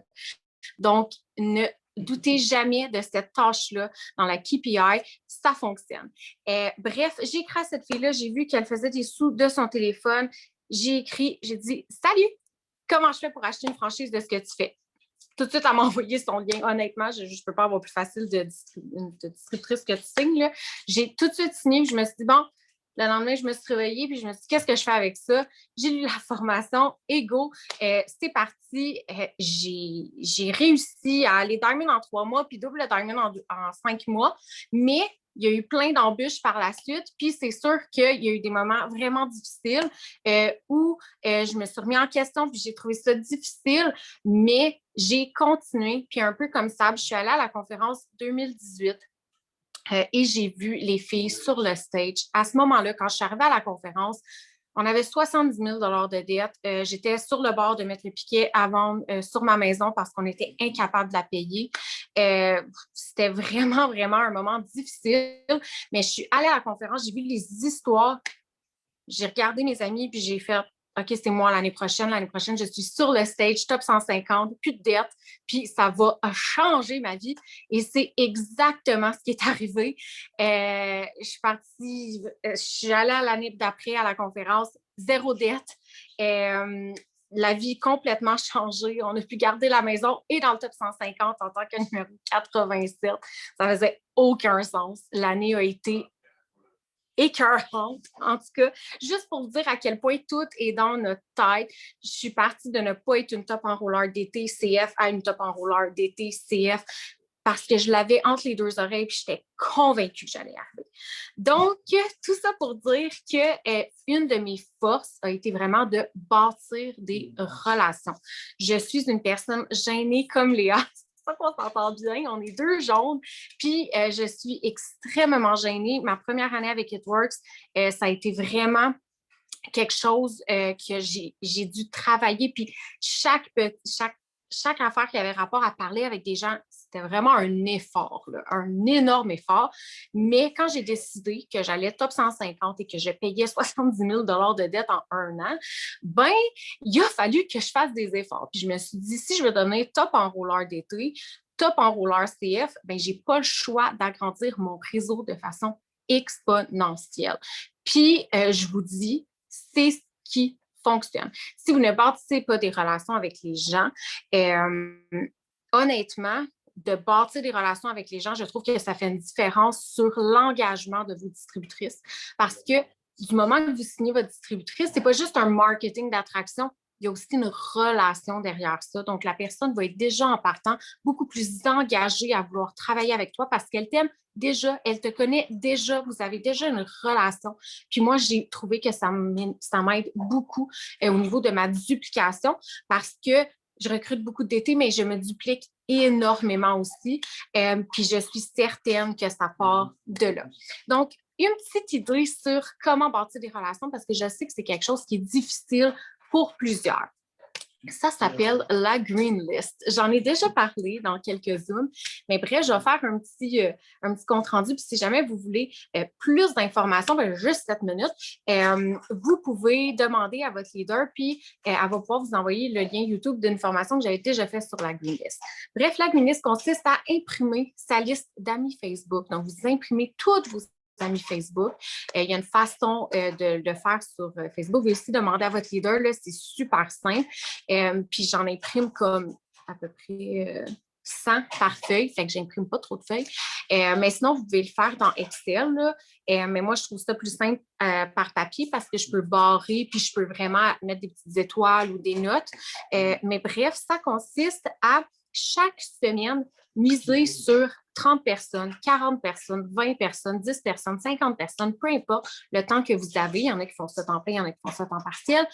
Donc, ne doutez jamais de cette tâche-là dans la KPI, ça fonctionne. Bref, j'ai écrit à cette fille-là, j'ai vu qu'elle faisait des sous de son téléphone. J'ai dit « Salut, comment je fais pour acheter une franchise de ce que tu fais? » Tout de suite, elle m'a envoyé son lien. Honnêtement, je ne peux pas avoir plus facile de distributrice que tu signes. Là. J'ai tout de suite signé. Je me suis dit, bon, le lendemain, je me suis réveillée puis je me suis dit, qu'est-ce que je fais avec ça? J'ai lu la formation et go, c'est parti. J'ai réussi à aller Diamond en 3 mois puis double Diamond en 5 mois. Mais il y a eu plein d'embûches par la suite. Puis c'est sûr qu'il y a eu des moments vraiment difficiles où je me suis remis en question puis j'ai trouvé ça difficile, mais j'ai continué. Puis un peu comme ça, je suis allée à la conférence 2018 et j'ai vu les filles sur le stage. À ce moment-là, quand je suis arrivée à la conférence, on avait 70 000 de dette. J'étais sur le bord de mettre le piquet à vendre sur ma maison parce qu'on était incapable de la payer. C'était vraiment, vraiment un moment difficile. Mais je suis allée à la conférence, j'ai vu les histoires, j'ai regardé mes amis, puis j'ai fait OK, c'est moi l'année prochaine. L'année prochaine, je suis sur le stage, top 150, plus de dette, puis ça va changer ma vie. Et c'est exactement ce qui est arrivé. Je suis partie, je suis allée l'année d'après à la conférence, 0 dette. La vie complètement changée. On a pu garder la maison et dans le top 150 en tant que numéro 87. Ça faisait aucun sens. L'année a été écœurante, en tout cas, juste pour vous dire à quel point tout est dans notre tête. Je suis partie de ne pas être une top enrouleur d'été CF à une top enrouleur d'été CF parce que je l'avais entre les deux oreilles puis j'étais convaincue que j'allais y arriver. Donc, tout ça pour dire que une de mes forces a été vraiment de bâtir des relations. Je suis une personne gênée comme Léa. On s'entend bien, on est 2 jaunes, puis je suis extrêmement gênée. Ma première année avec It Works, ça a été vraiment quelque chose que j'ai dû travailler, puis chaque affaire qui avait rapport à parler avec des gens, c'était vraiment un effort, là, un énorme effort. Mais quand j'ai décidé que j'allais top 150 et que je payais 70 000 de dette en 1 an, ben, il a fallu que je fasse des efforts. Puis je me suis dit, si je veux devenir top enrouleur d'été, top enrouleur CF, ben, je n'ai pas le choix d'agrandir mon réseau de façon exponentielle. Puis, je vous dis, c'est ce qui fonctionne. Si vous ne bâtissez pas des relations avec les gens, honnêtement, de bâtir des relations avec les gens, je trouve que ça fait une différence sur l'engagement de vos distributrices. Parce que du moment que vous signez votre distributrice, c'est pas juste un marketing d'attraction, il y a aussi une relation derrière ça. Donc, la personne va être déjà en partant beaucoup plus engagée à vouloir travailler avec toi parce qu'elle t'aime déjà, elle te connaît déjà, vous avez déjà une relation. Puis moi, j'ai trouvé que ça m'aide beaucoup au niveau de ma duplication parce que je recrute beaucoup d'été, mais je me duplique énormément aussi. Puis je suis certaine que ça part de là. Donc, une petite idée sur comment bâtir des relations parce que je sais que c'est quelque chose qui est difficile pour plusieurs. Ça s'appelle la Green List. J'en ai déjà parlé dans quelques Zooms, mais bref, je vais faire un petit compte-rendu. Puis si jamais vous voulez plus d'informations, juste 7 minutes, vous pouvez demander à votre leader, puis elle va pouvoir vous envoyer le lien YouTube d'une formation que j'avais déjà faite sur la Green List. Bref, la Green List consiste à imprimer sa liste d'amis Facebook. Donc, vous imprimez toutes vos amis Facebook. Il y a une façon de le faire sur Facebook. Vous pouvez aussi demander à votre leader, là, c'est super simple. Puis j'en imprime comme à peu près 100 par feuille, fait que j'imprime pas trop de feuilles. Mais sinon, vous pouvez le faire dans Excel, là. Mais moi, je trouve ça plus simple par papier parce que je peux barrer puis je peux vraiment mettre des petites étoiles ou des notes. Mais bref, ça consiste à chaque semaine miser sur 30 personnes, 40 personnes, 20 personnes, 10 personnes, 50 personnes, peu importe le temps que vous avez. Il y en a qui font ça temps plein, il y en a qui font ça temps partiel.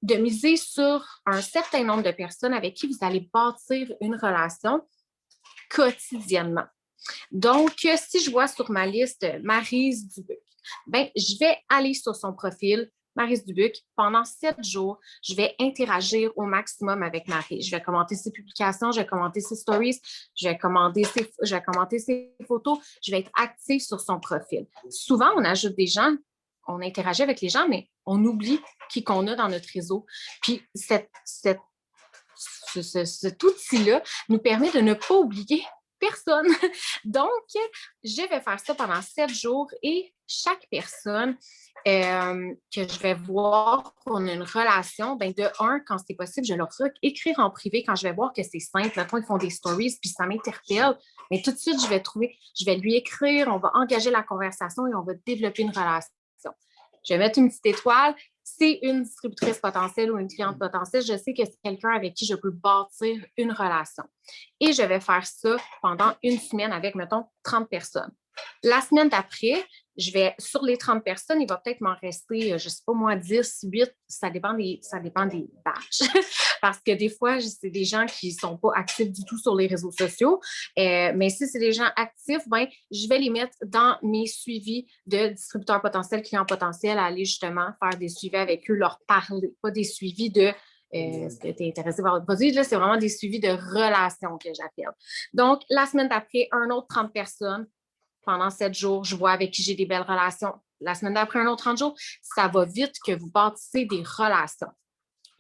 De miser sur un certain nombre de personnes avec qui vous allez bâtir une relation quotidiennement. Donc, si je vois sur ma liste Maryse Dubuc, je vais aller sur son profil, Maryse Dubuc, pendant 7 jours, je vais interagir au maximum avec Marie. Je vais commenter ses publications, je vais commenter ses stories, je vais commenter ses photos, je vais être active sur son profil. Souvent, on ajoute des gens, on interagit avec les gens, mais on oublie qui qu'on a dans notre réseau. Puis cet outil-là nous permet de ne pas oublier personne. Donc, je vais faire ça pendant 7 jours et chaque personne que je vais voir qu'on a une relation, de un, quand c'est possible, je leur écrire en privé quand je vais voir que c'est simple. Maintenant, ils font des stories puis ça m'interpelle. Mais tout de suite, je vais lui écrire, on va engager la conversation et on va développer une relation. Je vais mettre une petite étoile. C'est une distributrice potentielle ou une cliente potentielle, je sais que c'est quelqu'un avec qui je peux bâtir une relation. Et je vais faire ça pendant une semaine avec, mettons, 30 personnes. La semaine d'après, je vais, sur les 30 personnes, il va peut-être m'en rester, je ne sais pas moi, 10, 8, ça dépend des batchs. Parce que des fois, c'est des gens qui ne sont pas actifs du tout sur les réseaux sociaux. Mais si c'est des gens actifs, je vais les mettre dans mes suivis de distributeurs potentiels, clients potentiels, à aller justement faire des suivis avec eux, leur parler, pas des suivis de est-ce que tu es intéressé par votre produit? Là, c'est vraiment des suivis de relations que j'appelle. Donc, la semaine d'après, un autre 30 personnes. Pendant 7 jours, je vois avec qui j'ai des belles relations. La semaine d'après, un autre 30 jours, ça va vite que vous bâtissez des relations.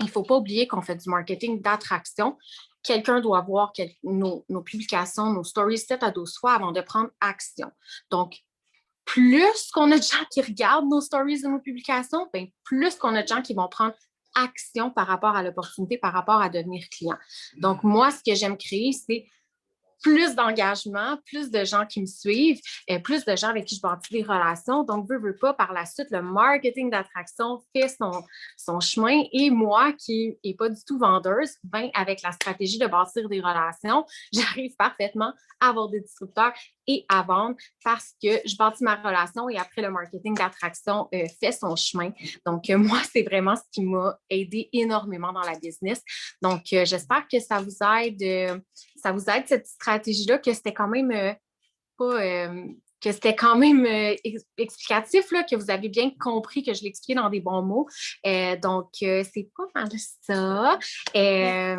Il ne faut pas oublier qu'on fait du marketing d'attraction. Quelqu'un doit voir nos publications, nos stories 7 à 12 fois avant de prendre action. Donc, plus qu'on a de gens qui regardent nos stories et nos publications, plus qu'on a de gens qui vont prendre action par rapport à l'opportunité, par rapport à devenir client. Donc, moi, ce que j'aime créer, c'est plus d'engagement, plus de gens qui me suivent, plus de gens avec qui je bâtis des relations. Donc, veux pas, par la suite, le marketing d'attraction fait son chemin. Et moi, qui n'est pas du tout vendeuse, avec la stratégie de bâtir des relations, j'arrive parfaitement à avoir des distributeurs et à vendre parce que je bâtis ma relation et après, le marketing d'attraction fait son chemin. Donc, moi, c'est vraiment ce qui m'a aidé énormément dans la business. Donc, j'espère que ça vous aide. Cette stratégie-là, que c'était quand même explicatif, là, que vous avez bien compris, que je l'expliquais dans des bons mots. Donc, c'est pas mal ça. C'est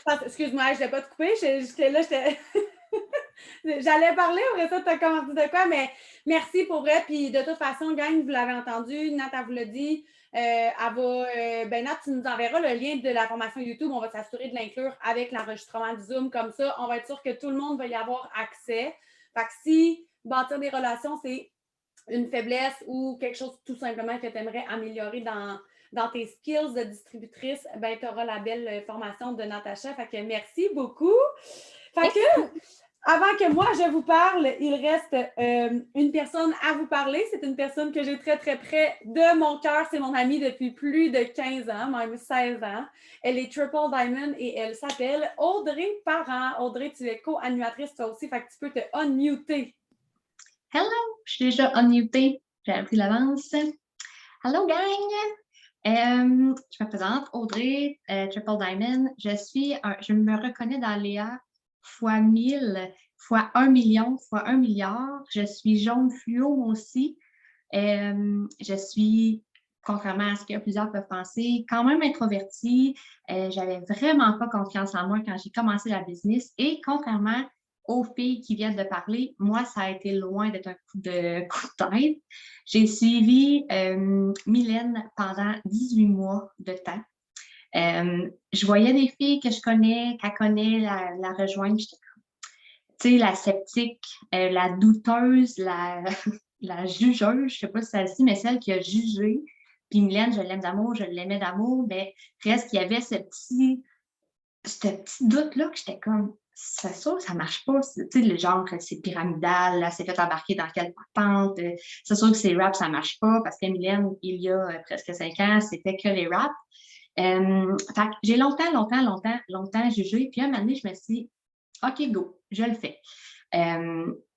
ça. Excuse-moi, je ne l'ai pas te couper. J'étais J'allais parler, après ça, tu as commencé de quoi, mais merci pour vrai. Puis de toute façon, gang, vous l'avez entendu, Nat, elle vous l'a dit. Nat, tu nous enverras le lien de la formation YouTube. On va s'assurer de l'inclure avec l'enregistrement du Zoom. Comme ça, on va être sûr que tout le monde va y avoir accès. Fait que si bâtir des relations, c'est une faiblesse ou quelque chose tout simplement que tu aimerais améliorer dans tes skills de distributrice, ben, tu auras la belle formation de Natacha. Fait que merci beaucoup. Fait que, avant que moi je vous parle, il reste une personne à vous parler. C'est une personne que j'ai très, très près de mon cœur. C'est mon amie depuis plus de 15 ans, même 16 ans. Elle est Triple Diamond et elle s'appelle Audrey Parent. Audrey, tu es co-animatrice toi aussi, fait que tu peux te unmuter. Hello, je suis déjà unmutée. J'ai appris l'avance. Hello, gang! Je me présente, Audrey, Triple Diamond. Je me reconnais dans Léa fois 1000, fois 1 million, fois 1 milliard. Je suis jaune fluo aussi. Je suis, contrairement à ce que plusieurs peuvent penser, quand même introvertie. J'avais vraiment pas confiance en moi quand j'ai commencé la business. Et contrairement aux filles qui viennent de parler, moi, ça a été loin d'être un coup de tête. J'ai suivi Mylène pendant 18 mois de temps. Je voyais des filles que je connais, qu'elle connaît, la rejoindre. Tu sais, la sceptique, la douteuse, la jugeuse, je ne sais pas si ça se dit, mais celle qui a jugé. Puis Mylène, je l'aime d'amour, je l'aimais d'amour, mais reste qu'il y avait ce petit doute-là que j'étais comme, c'est sûr que ça ne marche pas. Tu sais, le genre, c'est pyramidal, là, c'est fait embarquer dans quelle patente. C'est sûr que ces raps, ça ne marche pas parce que Mylène, il y a presque 5 ans, c'était que les raps. Fait que j'ai longtemps jugé. Puis un moment donné, je me suis dit, OK, go, je le fais.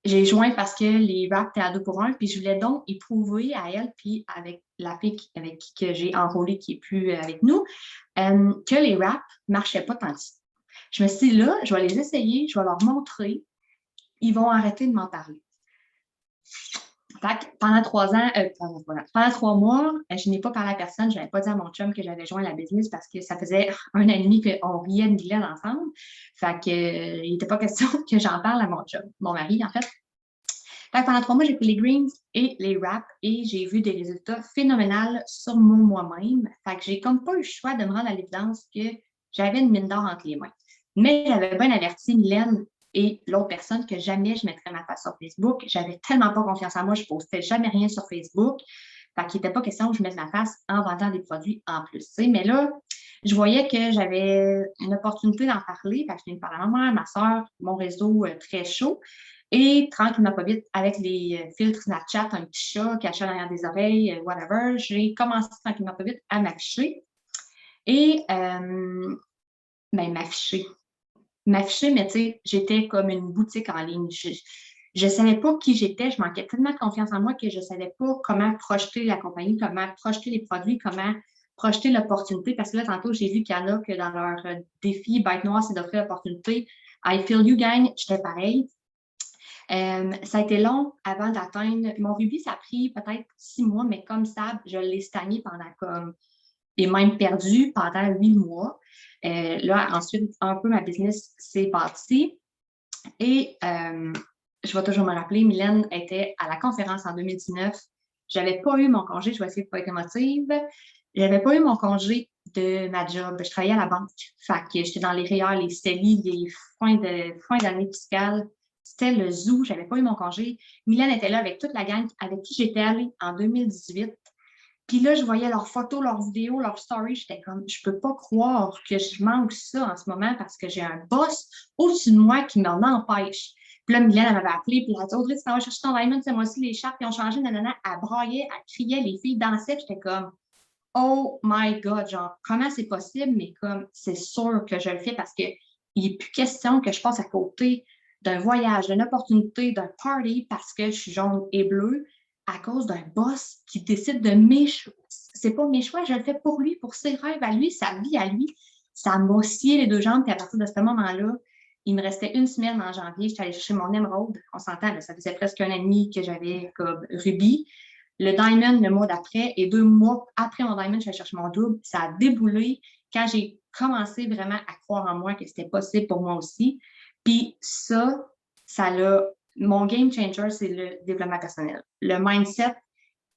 J'ai joint parce que les raps étaient à 2 pour 1, puis je voulais donc éprouver à elle, puis avec la fille avec qui que j'ai enrôlé, qui n'est plus avec nous, que les raps ne marchaient pas tant que ça. Je me suis dit, là, je vais les essayer, je vais leur montrer, ils vont arrêter de m'en parler. Fait que pendant 3 ans, pendant 3 mois, je n'ai pas parlé à personne. Je n'avais pas dit à mon chum que j'avais joint la business parce que ça faisait 1 an et demi qu'on riait de Mylène ensemble. Fait que il n'était pas question que j'en parle à mon chum, mon mari, en fait. Fait que pendant 3 mois, j'ai pris les greens et les wraps et j'ai vu des résultats phénoménaux sur moi-même. Fait que j'ai comme pas eu le choix de me rendre à l'évidence que j'avais une mine d'or entre les mains. Mais j'avais bien averti Mylène et l'autre personne que jamais je mettrais ma face sur Facebook. J'avais tellement pas confiance en moi, je ne postais jamais rien sur Facebook. Fait qu'il n'était pas question que je mette ma face en vendant des produits en plus. T'sais. Mais là, je voyais que j'avais une opportunité d'en parler. Fait que je venais de parler à ma mère, ma soeur, mon réseau très chaud. Et tranquillement pas vite, avec les filtres Snapchat, un petit chat caché derrière des oreilles, whatever, j'ai commencé tranquillement pas vite à m'afficher. Et m'afficher, mais tu sais, j'étais comme une boutique en ligne. Je ne savais pas qui j'étais, je manquais tellement de confiance en moi que je ne savais pas comment projeter la compagnie, comment projeter les produits, comment projeter l'opportunité. Parce que là, tantôt, j'ai vu qu'il y en a que dans leur défi Bête Noire, c'est d'offrir l'opportunité. I feel you, gang, j'étais pareil. Ça a été long avant d'atteindre. Mon rubis, ça a pris peut-être 6 mois, mais comme ça, je l'ai stagné pendant comme, et même perdu pendant 8 mois. Là, ensuite, un peu ma business s'est bâtie. Et je vais toujours me rappeler, Mylène était à la conférence en 2019. Je n'avais pas eu mon congé, je vais essayer de ne pas être émotive. Je n'avais pas eu mon congé de ma job. Je travaillais à la banque. Fait que j'étais dans les REER, les CELI, les fins d'année fiscale. C'était le zoo, je n'avais pas eu mon congé. Mylène était là avec toute la gang avec qui j'étais allée en 2018. Puis là, je voyais leurs photos, leurs vidéos, leurs stories. J'étais comme, je peux pas croire que je manque ça en ce moment parce que j'ai un boss au-dessus de moi qui m'en empêche. Puis là, Mylène, elle m'avait appelé, puis elle a dit, Audrey, tu t'en vas chercher ton diamond, c'est moi aussi, les chartes, puis ont changé, nanana. Elle braillait, elle criait, les filles dansaient. J'étais comme, oh my God, genre, comment c'est possible? Mais comme, c'est sûr que je le fais parce qu'il n'est plus question que je passe à côté d'un voyage, d'une opportunité, d'un party parce que je suis jaune et bleue à cause d'un boss qui décide de mes choix. C'est pas mes choix, je le fais pour lui, pour ses rêves à lui, sa vie à lui. Ça m'a scié les 2 jambes, puis à partir de ce moment-là, il me restait 1 semaine en janvier, j'étais allée chercher mon émeraude, on s'entend, là, ça faisait presque 1 an et demi que j'avais comme rubis. Le diamond le mois d'après, et 2 mois après mon diamond, je suis allée chercher mon double. Ça a déboulé quand j'ai commencé vraiment à croire en moi que c'était possible pour moi aussi. Puis ça l'a... Mon game changer, c'est le développement personnel. Le mindset,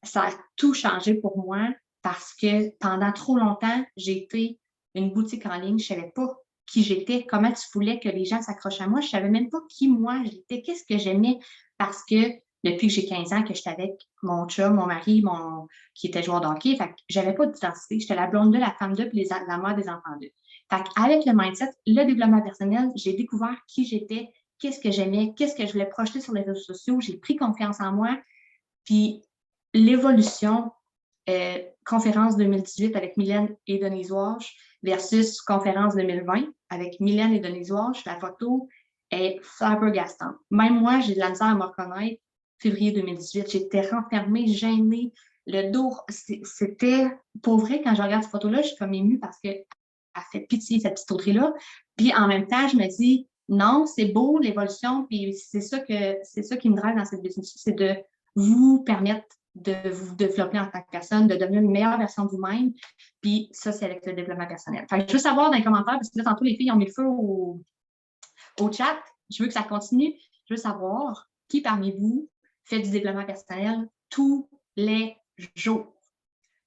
ça a tout changé pour moi parce que pendant trop longtemps, j'ai été une boutique en ligne. Je ne savais pas qui j'étais, comment tu voulais que les gens s'accrochent à moi. Je ne savais même pas qui moi j'étais, qu'est-ce que j'aimais parce que depuis que j'ai 15 ans que j'étais avec mon chum, mon mari, qui était joueur de hockey. Fait que j'avais pas d'identité. J'étais la blonde de la femme de, puis la mère des enfants d'eux. Fait qu'avec le mindset, le développement personnel, j'ai découvert qui j'étais, qu'est-ce que j'aimais, qu'est-ce que je voulais projeter sur les réseaux sociaux. J'ai pris confiance en moi. Puis l'évolution, conférence 2018 avec Mylène et Denise Walsh versus conférence 2020 avec Mylène et Denise Walsh, la photo est flabbergastante. Même moi, j'ai de la misère à me reconnaître. Février 2018, j'étais renfermée, gênée. Le dos, c'était... Pour vrai, quand je regarde cette photo-là, je suis comme émue parce qu'elle fait pitié, cette petite autrée-là. Puis en même temps, je me dis, non, c'est beau, l'évolution, puis c'est ça qui me drive dans cette business, c'est de vous permettre de vous développer en tant que personne, de devenir une meilleure version de vous-même. Puis ça, c'est avec le développement personnel. Fait que je veux savoir dans les commentaires, parce que là, tantôt, les filles ont mis le feu au chat. Je veux que ça continue. Je veux savoir qui parmi vous fait du développement personnel tous les jours,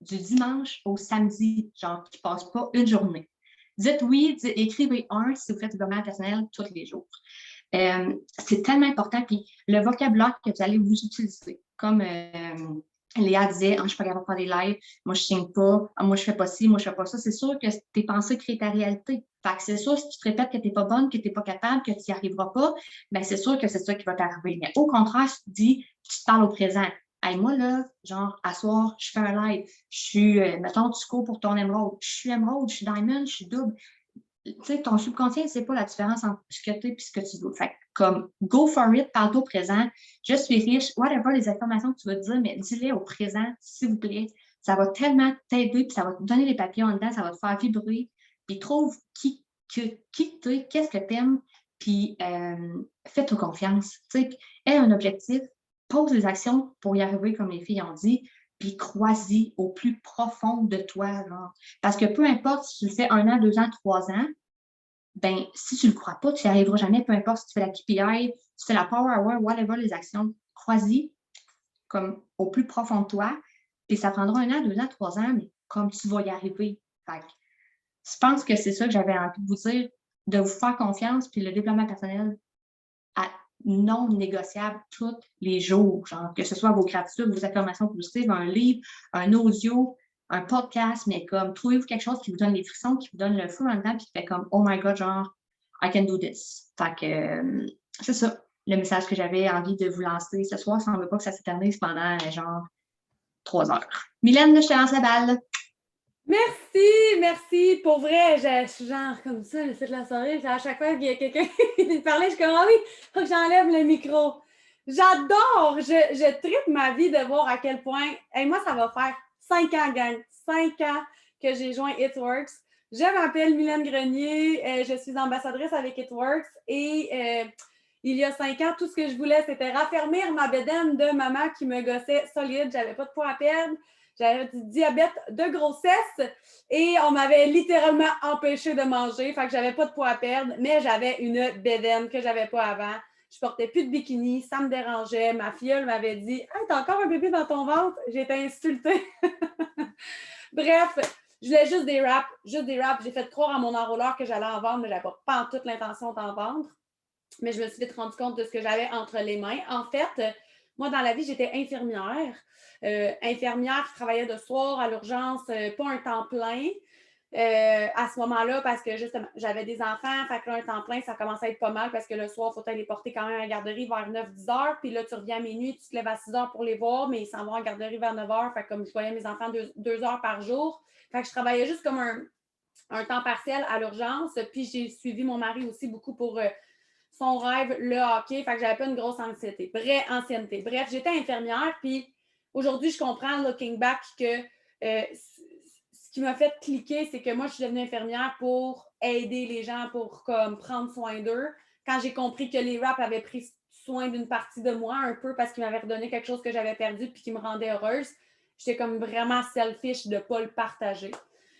du dimanche au samedi, genre qui ne passe pas une journée. Dites oui, écrivez un si vous faites du développement personnel tous les jours. C'est tellement important. Puis le vocabulaire que vous allez vous utiliser, comme Léa disait, je ne suis pas capable de faire des lives, moi je ne signe pas, moi je ne fais pas ci, moi je ne fais pas ça. C'est sûr que tes pensées créent ta réalité. Fait que c'est sûr, si tu te répètes que tu n'es pas bonne, que tu n'es pas capable, que tu n'y arriveras pas, bien c'est sûr que c'est ça qui va t'arriver. Mais au contraire, si tu te dis, tu te parles au présent. Hey, moi, là, genre, à soir, je fais un live, je suis, mettons, tu cours pour ton émeraude, je suis émeraude, je suis diamond, je suis double. Tu sais, ton subconscient, c'est pas la différence entre ce que tu es et ce que tu veux. Fait que, comme, go for it, parle-toi au présent, je suis riche, whatever les informations que tu veux dire, mais dis-les au présent, s'il vous plaît. Ça va tellement t'aider, puis ça va te donner les papillons en dedans, ça va te faire vibrer, puis trouve qui tu es, qu'est-ce que tu aimes, puis fais-toi confiance. Tu sais, aie un objectif, pose des actions pour y arriver, comme les filles ont dit, puis crois-y au plus profond de toi. Genre. Parce que peu importe si tu le fais 1 an, 2 ans, 3 ans, ben si tu ne le crois pas, tu n'y arriveras jamais. Peu importe si tu fais la KPI, si tu fais la Power Hour, whatever les actions, crois-y comme au plus profond de toi. Puis ça prendra 1 an, 2 ans, 3 ans, mais comme tu vas y arriver. Fait que, je pense que c'est ça que j'avais envie de vous dire, de vous faire confiance, puis le développement personnel non négociable tous les jours, genre que ce soit vos gratitudes, vos affirmations positives, un livre, un audio, un podcast, mais comme trouvez-vous quelque chose qui vous donne les frissons, qui vous donne le feu en dedans, puis qui fait comme oh my God, genre I can do this. Fait que c'est ça, le message que j'avais envie de vous lancer ce soir, ça ne veut pas que ça s'éternise pendant genre 3 heures. Mylène, je te lance la balle. Merci. Pour vrai, je suis genre comme ça, le site de la soirée. À chaque fois qu'il y a quelqu'un qui parlait, je suis comme, ah oui, il faut que j'enlève le micro. J'adore, je tripe ma vie de voir à quel point, moi, ça va faire 5 ans, gang, 5 ans que j'ai joint It Works. Je m'appelle Mylène Grenier, je suis ambassadrice avec It Works et il y a 5 ans, tout ce que je voulais, c'était raffermir ma bédaine de maman qui me gossait solide, j'avais pas de poids à perdre. J'avais du diabète de grossesse et on m'avait littéralement empêché de manger. Fait que j'avais pas de poids à perdre, mais j'avais une bédaine que j'avais pas avant. Je portais plus de bikini, ça me dérangeait. Ma filleule m'avait dit « Hey, t'as encore un bébé dans ton ventre? » J'ai été insultée. Bref, je voulais juste des wraps. J'ai fait croire à mon enrôleur que j'allais en vendre, mais j'avais pas en toute l'intention d'en vendre. Mais je me suis vite rendu compte de ce que j'avais entre les mains. En fait, moi, dans la vie, j'étais infirmière. Infirmière qui travaillait de soir à l'urgence, pas un temps plein. À ce moment-là, parce que justement, j'avais des enfants, fait que là, un temps plein, ça commençait à être pas mal parce que le soir, il faut aller les porter quand même à la garderie vers 9-10 heures. Puis là, tu reviens à minuit, tu te lèves à 6 heures pour les voir, mais ils s'en vont à la garderie vers 9 heures. Fait que comme je voyais mes enfants 2 heures par jour, fait que je travaillais juste comme un temps partiel à l'urgence. Puis j'ai suivi mon mari aussi beaucoup pour son rêve, le hockey. Fait que j'avais pas une grosse ancienneté. Bref, j'étais infirmière, puis aujourd'hui, je comprends, looking back, que ce qui m'a fait cliquer, c'est que moi, je suis devenue infirmière pour aider les gens, pour comme prendre soin d'eux. Quand j'ai compris que les raps avaient pris soin d'une partie de moi un peu parce qu'ils m'avaient redonné quelque chose que j'avais perdu puis qui me rendait heureuse, j'étais comme vraiment selfish de ne pas le partager.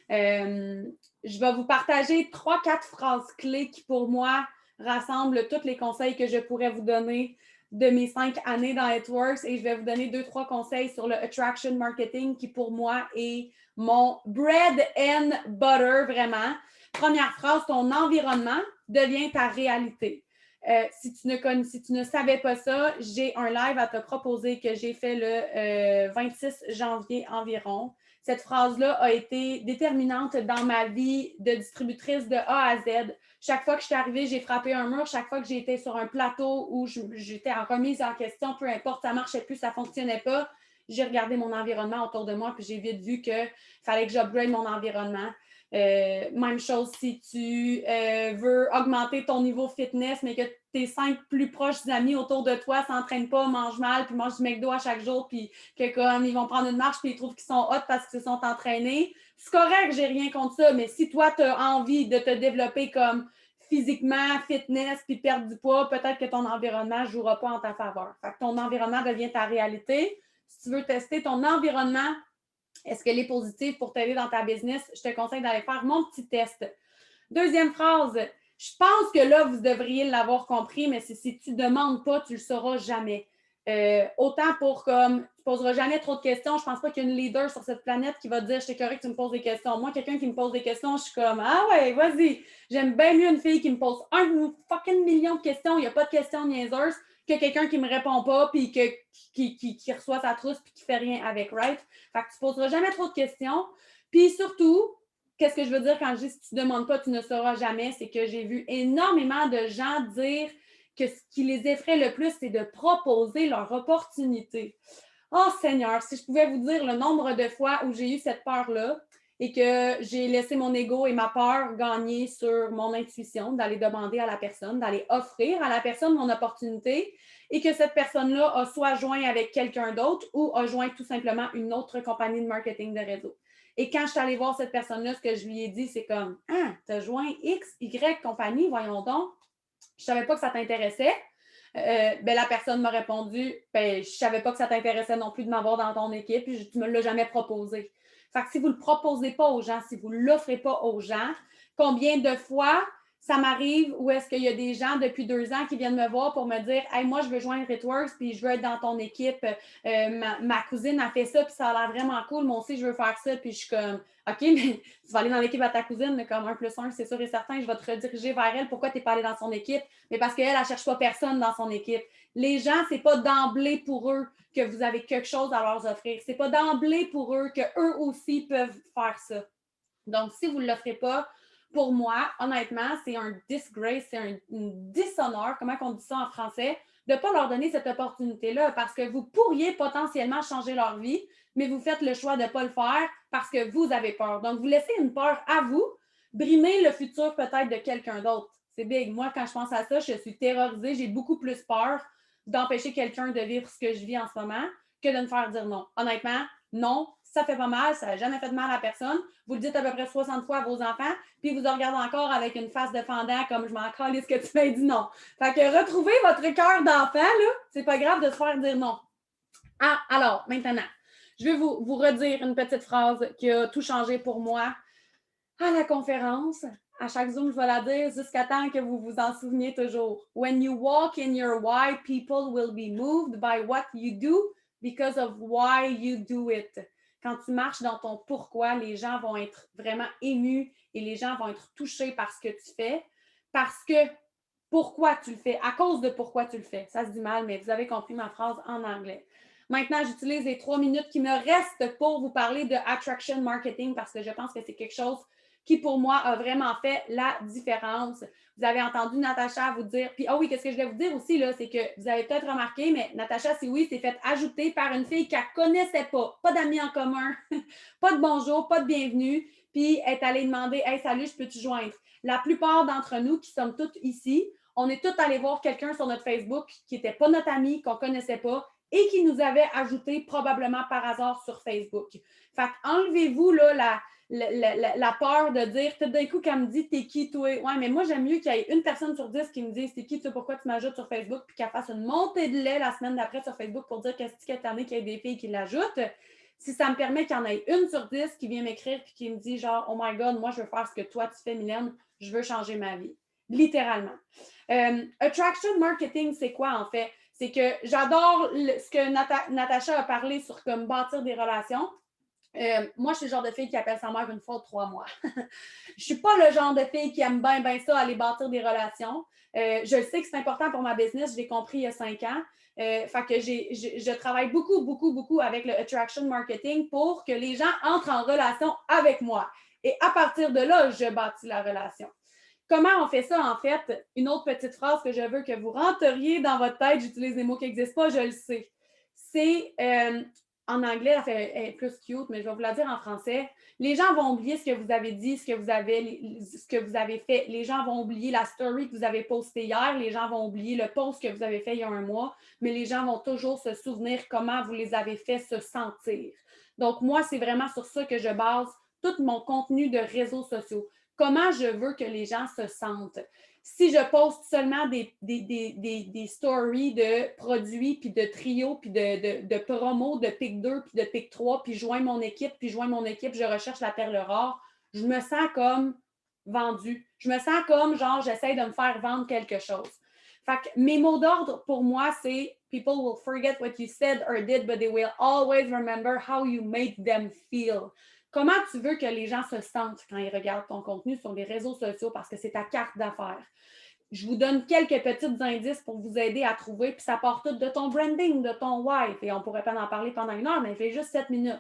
Je vais vous partager 3-4 phrases clés qui, pour moi, rassemblent tous les conseils que je pourrais vous donner de mes 5 années dans It Works et je vais vous donner 2-3 conseils sur le Attraction Marketing qui, pour moi, est mon bread and butter, vraiment. Première phrase, ton environnement devient ta réalité. Si tu ne savais pas ça, j'ai un live à te proposer que j'ai fait le 26 janvier environ. Cette phrase-là a été déterminante dans ma vie de distributrice de A à Z. Chaque fois que je suis arrivée, j'ai frappé un mur. Chaque fois que j'ai été sur un plateau où j'étais en remise en question, peu importe, ça ne marchait plus, ça ne fonctionnait pas, j'ai regardé mon environnement autour de moi puis j'ai vite vu qu'il fallait que j'upgrade mon environnement. Même chose si tu veux augmenter ton niveau fitness, mais que tes 5 plus proches amis autour de toi ne s'entraînent pas, mangent mal, puis mangent du McDo à chaque jour, puis que comme ils vont prendre une marche, puis ils trouvent qu'ils sont hot parce qu'ils se sont entraînés. C'est correct, j'ai rien contre ça, mais si toi, tu as envie de te développer comme physiquement, fitness, puis perdre du poids, peut-être que ton environnement ne jouera pas en ta faveur. Fait que ton environnement devient ta réalité. Si tu veux tester ton environnement, est-ce qu'elle est positive pour t'aider dans ta business? Je te conseille d'aller faire mon petit test. Deuxième phrase, je pense que là, vous devriez l'avoir compris, mais si tu ne demandes pas, tu ne le sauras jamais. Autant pour comme, tu ne poseras jamais trop de questions. Je ne pense pas qu'il y a une leader sur cette planète qui va te dire, je suis correct que tu me poses des questions. Moi, quelqu'un qui me pose des questions, je suis comme, ah ouais, vas-y. J'aime bien mieux une fille qui me pose un fucking million de questions. Il n'y a pas de questions niaiseuses que quelqu'un qui ne me répond pas puis qui reçoit sa trousse puis qui ne fait rien avec, right? Fait que tu ne poseras jamais trop de questions. Puis surtout, qu'est-ce que je veux dire quand je dis si tu ne demandes pas, tu ne sauras jamais, c'est que j'ai vu énormément de gens dire que ce qui les effraie le plus, c'est de proposer leur opportunité. Oh Seigneur, si je pouvais vous dire le nombre de fois où j'ai eu cette peur-là et que j'ai laissé mon ego et ma peur gagner sur mon intuition, d'aller demander à la personne, d'aller offrir à la personne mon opportunité et que cette personne-là a soit joint avec quelqu'un d'autre ou a joint tout simplement une autre compagnie de marketing de réseau. Et quand je suis allée voir cette personne-là, ce que je lui ai dit, c'est comme « Ah, tu as joint X, Y compagnie, voyons donc. » Je ne savais pas que ça t'intéressait. La personne m'a répondu je ne savais pas que ça t'intéressait non plus de m'avoir dans ton équipe, puis tu ne me l'as jamais proposé. Fait que si vous ne le proposez pas aux gens, si vous ne l'offrez pas aux gens, combien de fois ça m'arrive où est-ce qu'il y a des gens depuis 2 ans qui viennent me voir pour me dire « Hey, moi, je veux joindre Ritworks, puis je veux être dans ton équipe. Ma cousine a fait ça, puis ça a l'air vraiment cool. Moi aussi, je veux faire ça. » Puis je suis comme « OK, mais tu vas aller dans l'équipe à ta cousine, mais comme 1+1, c'est sûr et certain, je vais te rediriger vers elle. Pourquoi tu n'es pas allé dans son équipe? » Mais parce qu'elle, elle ne cherche pas personne dans son équipe. Les gens, ce n'est pas d'emblée pour eux que vous avez quelque chose à leur offrir. Ce n'est pas d'emblée pour eux qu'eux aussi peuvent faire ça. Donc, si vous ne l'offrez pas, pour moi, honnêtement, c'est un disgrace, c'est un dishonneur, comment on dit ça en français, de ne pas leur donner cette opportunité-là parce que vous pourriez potentiellement changer leur vie, mais vous faites le choix de ne pas le faire parce que vous avez peur. Donc, vous laissez une peur à vous, brimer le futur peut-être de quelqu'un d'autre. C'est big. Moi, quand je pense à ça, je suis terrorisée. J'ai beaucoup plus peur d'empêcher quelqu'un de vivre ce que je vis en ce moment que de me faire dire non. Honnêtement, non, ça fait pas mal, ça n'a jamais fait de mal à personne. Vous le dites à peu près 60 fois à vos enfants, puis vous en regardez encore avec une face de fendant comme je m'en calisse que tu m'as dit non. Fait que retrouvez votre cœur d'enfant, là, c'est pas grave de se faire dire non. Ah, alors, maintenant, je vais vous redire une petite phrase qui a tout changé pour moi à la conférence. À chaque Zoom, je vais la dire jusqu'à temps que vous vous en souveniez toujours. When you walk in your why, people will be moved by what you do because of why you do it. Quand tu marches dans ton pourquoi, les gens vont être vraiment émus et les gens vont être touchés par ce que tu fais parce que pourquoi tu le fais, à cause de pourquoi tu le fais. Ça se dit mal, mais vous avez compris ma phrase en anglais. Maintenant, j'utilise les 3 minutes qui me restent pour vous parler de attraction marketing parce que je pense que c'est quelque chose qui, pour moi, a vraiment fait la différence. Vous avez entendu Natacha vous dire, puis oui, qu'est-ce que je vais vous dire aussi, là, c'est que vous avez peut-être remarqué, mais Natacha, si oui, s'est faite ajouter par une fille qu'elle ne connaissait pas d'amis en commun, pas de bonjour, pas de bienvenue, puis elle est allée demander, « Hey, salut, je peux te joindre? » La plupart d'entre nous qui sommes toutes ici, on est tous allés voir quelqu'un sur notre Facebook qui n'était pas notre ami, qu'on ne connaissait pas, et qui nous avait ajouté probablement par hasard sur Facebook. Fait enlevez-vous là, la peur de dire, tout d'un coup, qu'elle me dit, t'es qui, toi? Ouais, mais moi, j'aime mieux qu'il y ait une personne sur 10 qui me dise, t'es qui, toi, pourquoi tu m'ajoutes sur Facebook, puis qu'elle fasse une montée de lait la semaine d'après sur Facebook pour dire qu'est-ce qu'il y a qu'il y ait des filles qui l'ajoutent. Si ça me permet qu'il y en ait une sur 10 qui vient m'écrire puis qui me dit genre, oh my God, moi, je veux faire ce que toi, tu fais, Mylène, je veux changer ma vie. Littéralement. Attraction marketing, c'est quoi, en fait? C'est que j'adore ce que Natacha a parlé sur comme bâtir des relations. Moi, je suis le genre de fille qui appelle sa mère une fois ou 3 mois. Je suis pas le genre de fille qui aime bien ça, aller bâtir des relations. Je le sais que c'est important pour ma business, je l'ai compris il y a 5 ans. Fait que je travaille beaucoup avec le attraction marketing pour que les gens entrent en relation avec moi. Et à partir de là, je bâtis la relation. Comment on fait ça, en fait? Une autre petite phrase que je veux que vous rentriez dans votre tête, j'utilise des mots qui n'existent pas, je le sais. C'est, en anglais, elle est plus cute, mais je vais vous la dire en français. Les gens vont oublier ce que vous avez dit, ce que vous avez fait. Les gens vont oublier la story que vous avez postée hier. Les gens vont oublier le post que vous avez fait il y a un mois. Mais les gens vont toujours se souvenir comment vous les avez fait se sentir. Donc, moi, c'est vraiment sur ça que je base tout mon contenu de réseaux sociaux. Comment je veux que les gens se sentent. Si je poste seulement des stories de produits, puis de trio, puis de promos, de pick 2, puis de pick 3, puis joins mon équipe, je recherche la perle rare, je me sens comme vendue. Je me sens comme, genre, j'essaie de me faire vendre quelque chose. Fait que mes mots d'ordre pour moi, c'est « People will forget what you said or did, but they will always remember how you made them feel ». Comment tu veux que les gens se sentent quand ils regardent ton contenu sur les réseaux sociaux parce que c'est ta carte d'affaires? Je vous donne quelques petits indices pour vous aider à trouver, puis ça part tout de ton branding, de ton why. Et on pourrait pas en parler pendant 1 heure, mais il fait juste 7 minutes.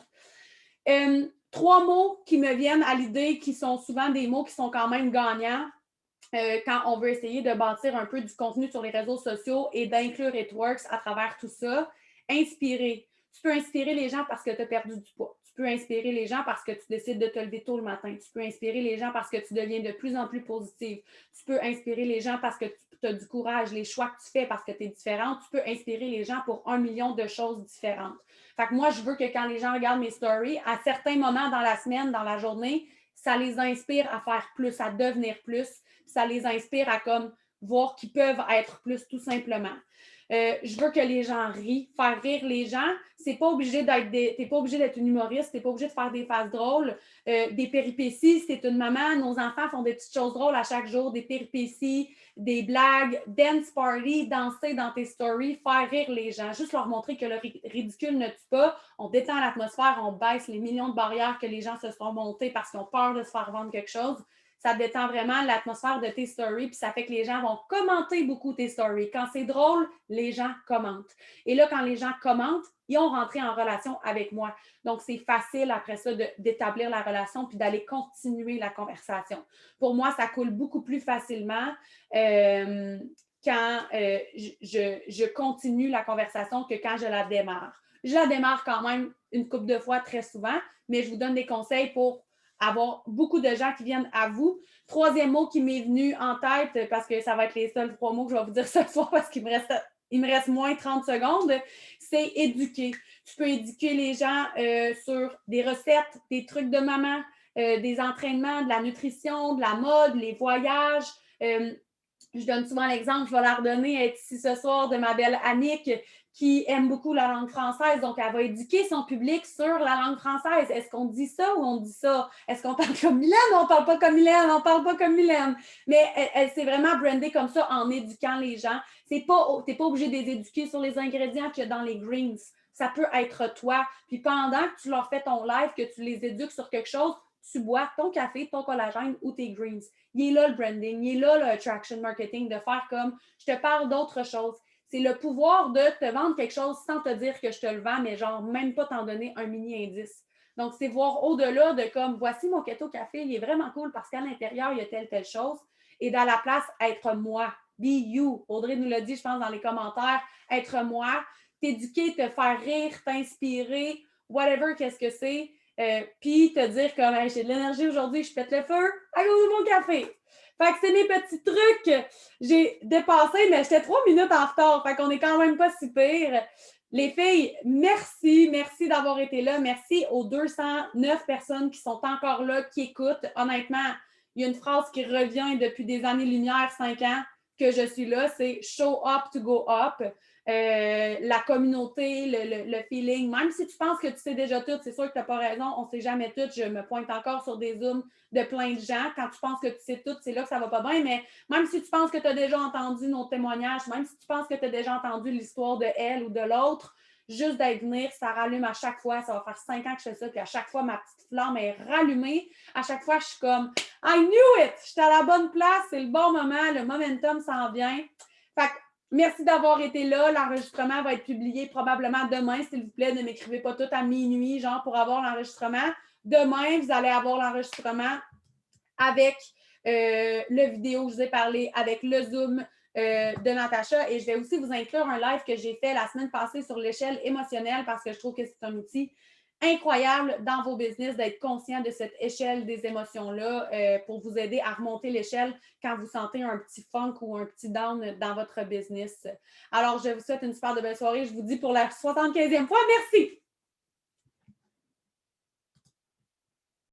3 mots qui me viennent à l'idée, qui sont souvent des mots qui sont quand même gagnants quand on veut essayer de bâtir un peu du contenu sur les réseaux sociaux et d'inclure It Works à travers tout ça. Inspirer. Tu peux inspirer les gens parce que tu as perdu du poids. Tu peux inspirer les gens parce que tu décides de te lever tôt le matin. Tu peux inspirer les gens parce que tu deviens de plus en plus positive. Tu peux inspirer les gens parce que tu as du courage, les choix que tu fais parce que tu es différente. Tu peux inspirer les gens pour 1 million de choses différentes. Fait que moi, je veux que quand les gens regardent mes stories, à certains moments dans la semaine, dans la journée, ça les inspire à faire plus, à devenir plus. Ça les inspire à comme voir qu'ils peuvent être plus tout simplement. Je veux que les gens rient. Faire rire les gens, c'est pas obligé t'es pas obligé d'être une humoriste, t'es pas obligé de faire des faces drôles, des péripéties. Si t'es une maman, nos enfants font des petites choses drôles à chaque jour, des péripéties, des blagues, dance party, danser dans tes stories, faire rire les gens, juste leur montrer que le ridicule ne tue pas. On détend l'atmosphère, on baisse les millions de barrières que les gens se sont montées parce qu'ils ont peur de se faire vendre quelque chose. Ça détend vraiment l'atmosphère de tes stories, puis ça fait que les gens vont commenter beaucoup tes stories. Quand c'est drôle, les gens commentent. Et là, quand les gens commentent, ils ont rentré en relation avec moi. Donc, c'est facile après ça d'établir la relation puis d'aller continuer la conversation. Pour moi, ça coule beaucoup plus facilement quand je continue la conversation que quand je la démarre. Je la démarre quand même une couple de fois très souvent, mais je vous donne des conseils pour avoir beaucoup de gens qui viennent à vous. 3e mot qui m'est venu en tête, parce que ça va être les seuls 3 mots que je vais vous dire ce soir parce qu'il me reste moins 30 secondes, c'est éduquer. Tu peux éduquer les gens sur des recettes, des trucs de maman, des entraînements, de la nutrition, de la mode, les voyages. Je donne souvent l'exemple, je vais la redonner, être ici ce soir, de ma belle Annick qui aime beaucoup la langue française. Donc, elle va éduquer son public sur la langue française. Est-ce qu'on dit ça ou on dit ça? Est-ce qu'on parle comme Mylène ou on ne parle pas comme Mylène? On ne parle pas comme Mylène. Mais elle s'est vraiment brandée comme ça en éduquant les gens. Tu n'es pas obligé de les éduquer sur les ingrédients qu'il y a dans les greens. Ça peut être toi. Puis pendant que tu leur fais ton live, que tu les éduques sur quelque chose, tu bois ton café, ton collagène ou tes greens. Il est là le branding, il est là le attraction marketing, de faire comme je te parle d'autre chose. C'est le pouvoir de te vendre quelque chose sans te dire que je te le vends, mais genre même pas t'en donner un mini indice. Donc, c'est voir au-delà de comme voici mon keto café, il est vraiment cool parce qu'à l'intérieur, il y a telle chose. Et dans la place, être moi. Be you. Audrey nous l'a dit, je pense, dans les commentaires. Être moi, t'éduquer, te faire rire, t'inspirer, whatever, qu'est-ce que c'est. Puis te dire comme hey, j'ai de l'énergie aujourd'hui, je pète le feu à cause de mon café. Fait que c'est mes petits trucs. J'ai dépassé, mais j'étais 3 minutes en retard. Fait qu'on est quand même pas si pire. Les filles, merci d'avoir été là. Merci aux 209 personnes qui sont encore là, qui écoutent. Honnêtement, il y a une phrase qui revient depuis des années-lumière, 5 ans, que je suis là, c'est « show up to go up ». La communauté, le feeling, même si tu penses que tu sais déjà tout, c'est sûr que tu n'as pas raison, on ne sait jamais tout, je me pointe encore sur des zooms de plein de gens, quand tu penses que tu sais tout, c'est là que ça ne va pas bien, mais même si tu penses que tu as déjà entendu nos témoignages, même si tu penses que tu as déjà entendu l'histoire de elle ou de l'autre, juste d'être venir, ça rallume à chaque fois. Ça va faire 5 ans que je fais ça, puis à chaque fois, ma petite flamme est rallumée. À chaque fois, je suis comme « I knew it! J'étais à la bonne place, c'est le bon moment, le momentum s'en vient. » Fait que merci d'avoir été là. L'enregistrement va être publié probablement demain. S'il vous plaît, ne m'écrivez pas tout à minuit, genre, pour avoir l'enregistrement. Demain, vous allez avoir l'enregistrement avec le vidéo que je vous ai parlé, avec le Zoom de Natacha. Et je vais aussi vous inclure un live que j'ai fait la semaine passée sur l'échelle émotionnelle parce que je trouve que c'est un outil incroyable dans vos business d'être conscient de cette échelle des émotions-là pour vous aider à remonter l'échelle quand vous sentez un petit funk ou un petit down dans votre business. Alors, je vous souhaite une super belle soirée. Je vous dis pour la 75e fois, merci!